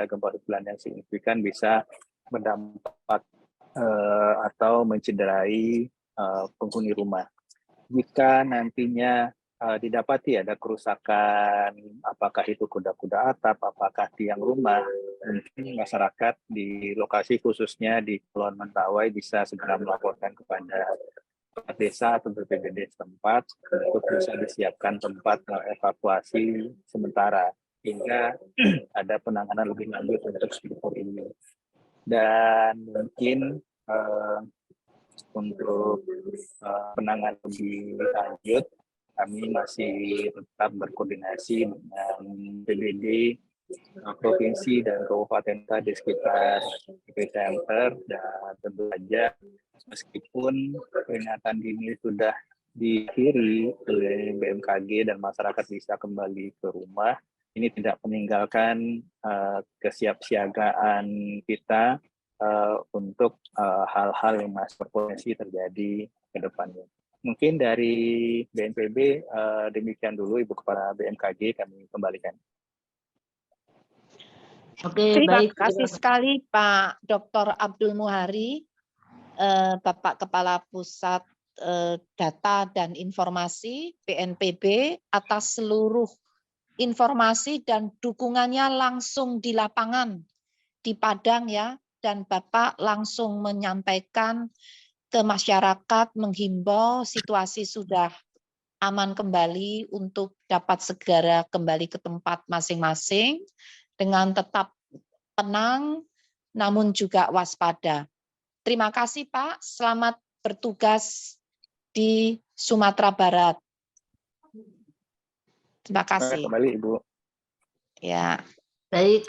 Speaker 9: gempa susulan yang signifikan bisa berdampak atau mencederai penghuni rumah. jika nantinya didapati ada kerusakan, apakah itu kuda-kuda atap, apakah tiang rumah, mungkin masyarakat di lokasi khususnya di Kepulauan Mentawai bisa segera melaporkan kepada desa atau BPBD setempat untuk bisa disiapkan tempat evakuasi sementara hingga ada penanganan lebih lanjut untuk struktur ini. Dan mungkin untuk penanganan lebih lanjut, kami masih tetap berkoordinasi dengan BPBD provinsi dan kabupaten di sekitar epicenter, dan tentu saja meskipun peringatan dini sudah diakhiri oleh BMKG dan masyarakat bisa kembali ke rumah, ini tidak meninggalkan kesiapsiagaan kita untuk hal-hal yang masih berpotensi terjadi ke depannya. Mungkin dari BNPB demikian dulu, Ibu Kepala BMKG, kami kembalikan.
Speaker 1: Oke,
Speaker 2: Terima
Speaker 1: baik.
Speaker 2: kasih sekali Pak Dr. Abdul Muhari, Bapak Kepala Pusat Data dan Informasi BNPB, atas seluruh informasi dan dukungannya langsung di lapangan di Padang ya, dan Bapak langsung menyampaikan ke masyarakat, menghimbau situasi sudah aman kembali untuk dapat segera kembali ke tempat masing-masing dengan tetap tenang namun juga waspada. Terima kasih Pak, selamat bertugas di Sumatera Barat. Terima kasih.
Speaker 9: Kembali Ibu.
Speaker 2: Ya.
Speaker 1: Baik,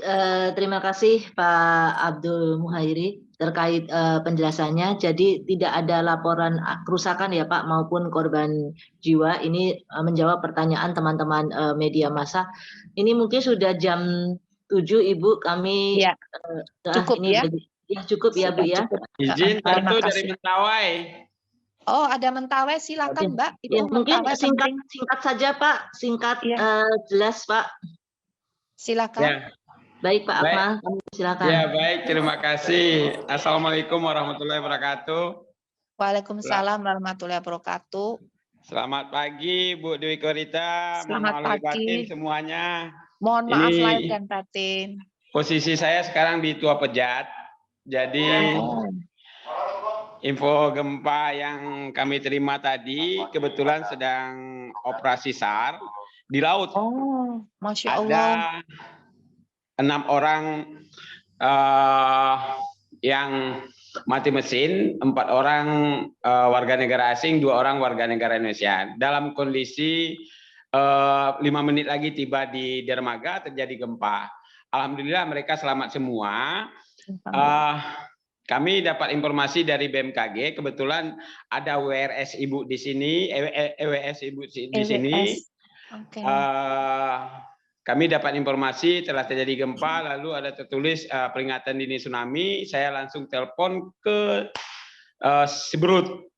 Speaker 1: terima kasih Pak Abdul Muhairi terkait penjelasannya. Jadi tidak ada laporan kerusakan ya Pak maupun korban jiwa. Ini menjawab pertanyaan teman-teman media massa. Ini mungkin sudah jam 7 Ibu, kami
Speaker 2: ya. Cukup
Speaker 1: ini
Speaker 2: ya.
Speaker 1: Ya cukup ya Bu ya.
Speaker 10: Izin kartu dari Mentawai.
Speaker 2: Oh, ada Mentawai, silakan Mbak. Itu
Speaker 1: ya, mungkin
Speaker 2: Mentawai
Speaker 1: singkat saja Pak, singkat
Speaker 2: ya.
Speaker 1: Jelas Pak.
Speaker 2: Silakan.
Speaker 10: Ya.
Speaker 1: Baik Pak Akmal, silakan.
Speaker 10: Ya baik, terima kasih. Assalamualaikum warahmatullahi wabarakatuh.
Speaker 2: Waalaikumsalam warahmatullahi wabarakatuh.
Speaker 10: Selamat pagi Bu Dwi Korita.
Speaker 2: Selamat pagi
Speaker 10: semuanya.
Speaker 2: Mohon maaf lahir dan batin.
Speaker 10: Posisi saya sekarang di Tua Pejat. Jadi info gempa yang kami terima tadi kebetulan sedang operasi SAR di laut.
Speaker 2: Oh, Masya Allah.
Speaker 10: Ada 6 orang yang mati mesin, 4 orang warga negara asing, 2 orang warga negara Indonesia. Dalam kondisi 5 menit lagi tiba di dermaga terjadi gempa. Alhamdulillah mereka selamat semua. Kami dapat informasi dari BMKG, kebetulan ada WRS Ibu di sini, EWS Ibu di sini.
Speaker 2: Okay.
Speaker 10: Kami dapat informasi telah terjadi gempa, lalu ada tertulis peringatan dini tsunami. Saya langsung telepon ke Seberut,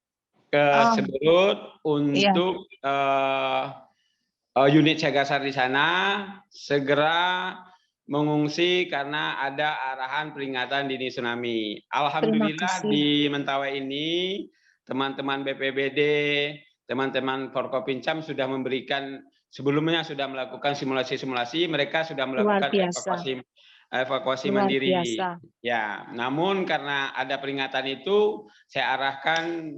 Speaker 10: untuk unit siagasar di sana segera mengungsi karena ada arahan peringatan dini tsunami. Alhamdulillah di Mentawai ini teman-teman BPBD, teman-teman Forkopincam sudah memberikan, sebelumnya sudah melakukan simulasi-simulasi, mereka sudah melakukan evakuasi mandiri. Ya, namun karena ada peringatan itu, saya arahkan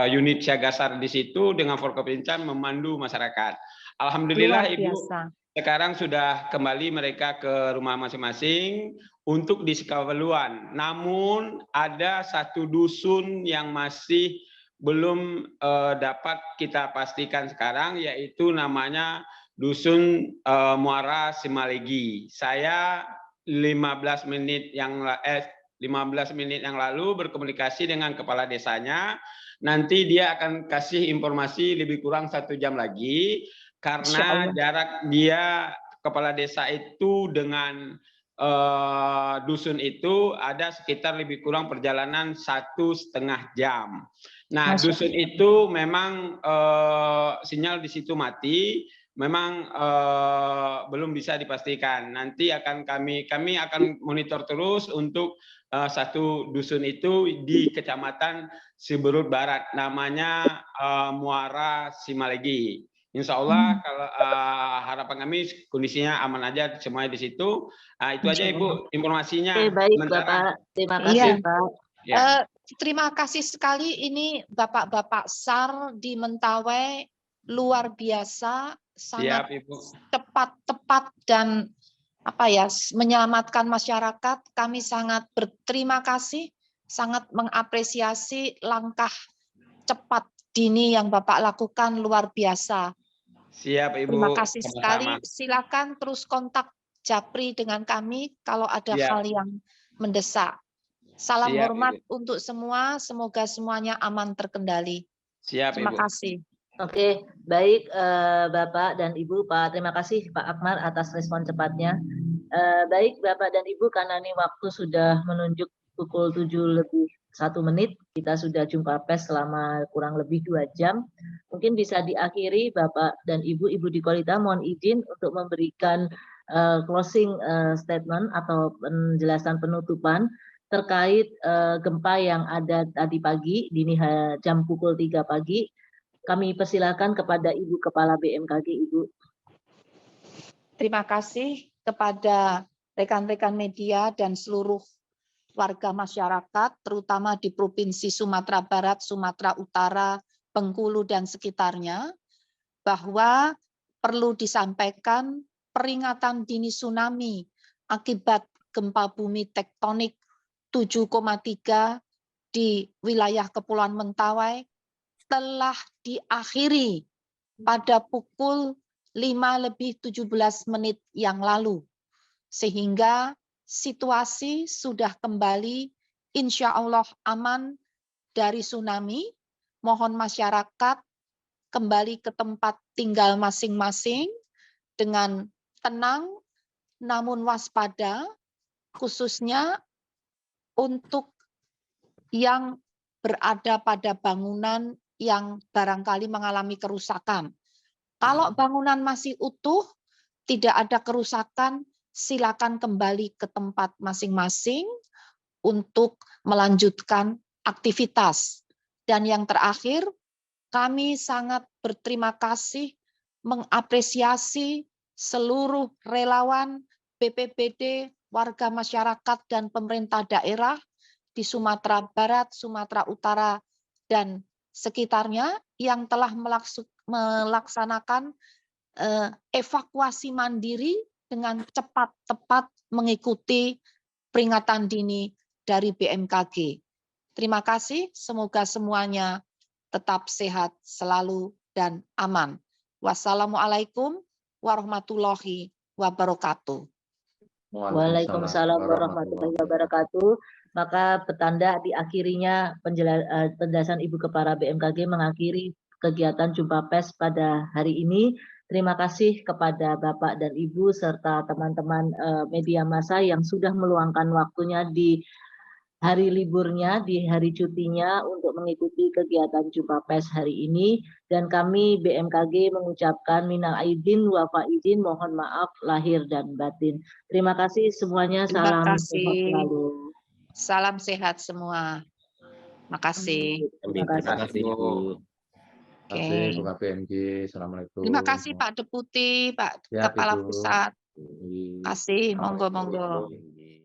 Speaker 10: unit siagasar di situ dengan Forkopincam memandu masyarakat. Alhamdulillah Ibu, sekarang sudah kembali mereka ke rumah masing-masing untuk disekaweluan. Namun ada satu dusun yang masih belum dapat kita pastikan sekarang, yaitu namanya Dusun Muara Simalegi. Saya 15 menit yang lalu berkomunikasi dengan kepala desanya. Nanti dia akan kasih informasi lebih kurang 1 jam lagi, karena jarak dia kepala desa itu dengan dusun itu ada sekitar lebih kurang perjalanan 1,5 jam. Nah, dusun itu memang sinyal di situ mati. memang belum bisa dipastikan. Nanti akan kami akan monitor terus untuk satu dusun itu di Kecamatan Siberut Barat, namanya Muara Simalegi. Insya Allah kalau harapan kami kondisinya aman aja semuanya di situ. Itu aja Ibu informasinya.
Speaker 1: Oke, baik
Speaker 10: sementara.
Speaker 1: Bapak, terima kasih Pak.
Speaker 10: Ya.
Speaker 2: Terima kasih sekali, ini Bapak-Bapak SAR di Mentawai luar biasa, sangat
Speaker 10: Siap, Ibu.
Speaker 2: tepat dan menyelamatkan masyarakat. Kami sangat berterima kasih, sangat mengapresiasi langkah cepat dini yang Bapak lakukan, luar biasa.
Speaker 10: Siap Ibu.
Speaker 2: Terima kasih sekali.
Speaker 10: Sama-sama.
Speaker 2: Silakan terus kontak Japri dengan kami kalau ada
Speaker 10: Siap.
Speaker 2: hal yang mendesak. Salam
Speaker 10: Siap,
Speaker 2: hormat
Speaker 10: Ibu.
Speaker 2: untuk semua, semoga semuanya aman terkendali.
Speaker 10: Siap
Speaker 2: Terima
Speaker 10: Ibu.
Speaker 2: kasih.
Speaker 1: Oke, baik Bapak dan Ibu, Pak. Terima kasih Pak Akmal atas respon cepatnya. Baik Bapak dan Ibu, karena ini waktu sudah menunjuk pukul 7:01, kita sudah jumpa pers selama kurang lebih 2 jam. Mungkin bisa diakhiri Bapak dan Ibu di Korita, mohon izin untuk memberikan closing statement atau penjelasan penutupan terkait gempa yang ada tadi pagi, dini jam pukul 3 pagi. Kami persilakan kepada Ibu Kepala BMKG, Ibu.
Speaker 2: Terima kasih kepada rekan-rekan media dan seluruh warga masyarakat, terutama di Provinsi Sumatera Barat, Sumatera Utara, Bengkulu, dan sekitarnya, bahwa perlu disampaikan peringatan dini tsunami akibat gempa bumi tektonik 7,3 di wilayah Kepulauan Mentawai telah diakhiri pada pukul 5:17 yang lalu, sehingga situasi sudah kembali insya Allah aman dari tsunami. Mohon masyarakat kembali ke tempat tinggal masing-masing dengan tenang namun waspada, khususnya untuk yang berada pada bangunan yang barangkali mengalami kerusakan. Kalau bangunan masih utuh, tidak ada kerusakan, silakan kembali ke tempat masing-masing untuk melanjutkan aktivitas. Dan yang terakhir, kami sangat berterima kasih, mengapresiasi seluruh relawan, BPBD, warga masyarakat, dan pemerintah daerah di Sumatera Barat, Sumatera Utara, dan sekitarnya yang telah melaksanakan evakuasi mandiri dengan cepat, tepat mengikuti peringatan dini dari BMKG. Terima kasih, semoga semuanya tetap sehat selalu dan aman. Wassalamualaikum warahmatullahi wabarakatuh.
Speaker 1: Waalaikumsalam warahmatullahi wabarakatuh. Maka petanda diakhirinya penjelasan Ibu Kepala BMKG mengakhiri kegiatan jumpa pers pada hari ini. Terima kasih kepada Bapak dan Ibu serta teman-teman media massa yang sudah meluangkan waktunya di hari liburnya, di hari cutinya untuk mengikuti kegiatan jumpa pers hari ini. Dan kami BMKG mengucapkan minal aidin wa faizin, mohon maaf lahir dan batin. Terima kasih semuanya, salam sehat selalu.
Speaker 2: Salam sehat semua. Makasih.
Speaker 1: Terima kasih.
Speaker 4: Terima kasih Bu KPMG. Assalamualaikum.
Speaker 2: Terima kasih Pak Deputi, Pak
Speaker 4: Siap,
Speaker 2: Kepala
Speaker 4: Ibu.
Speaker 2: Pusat. Terima kasih, monggo-monggo.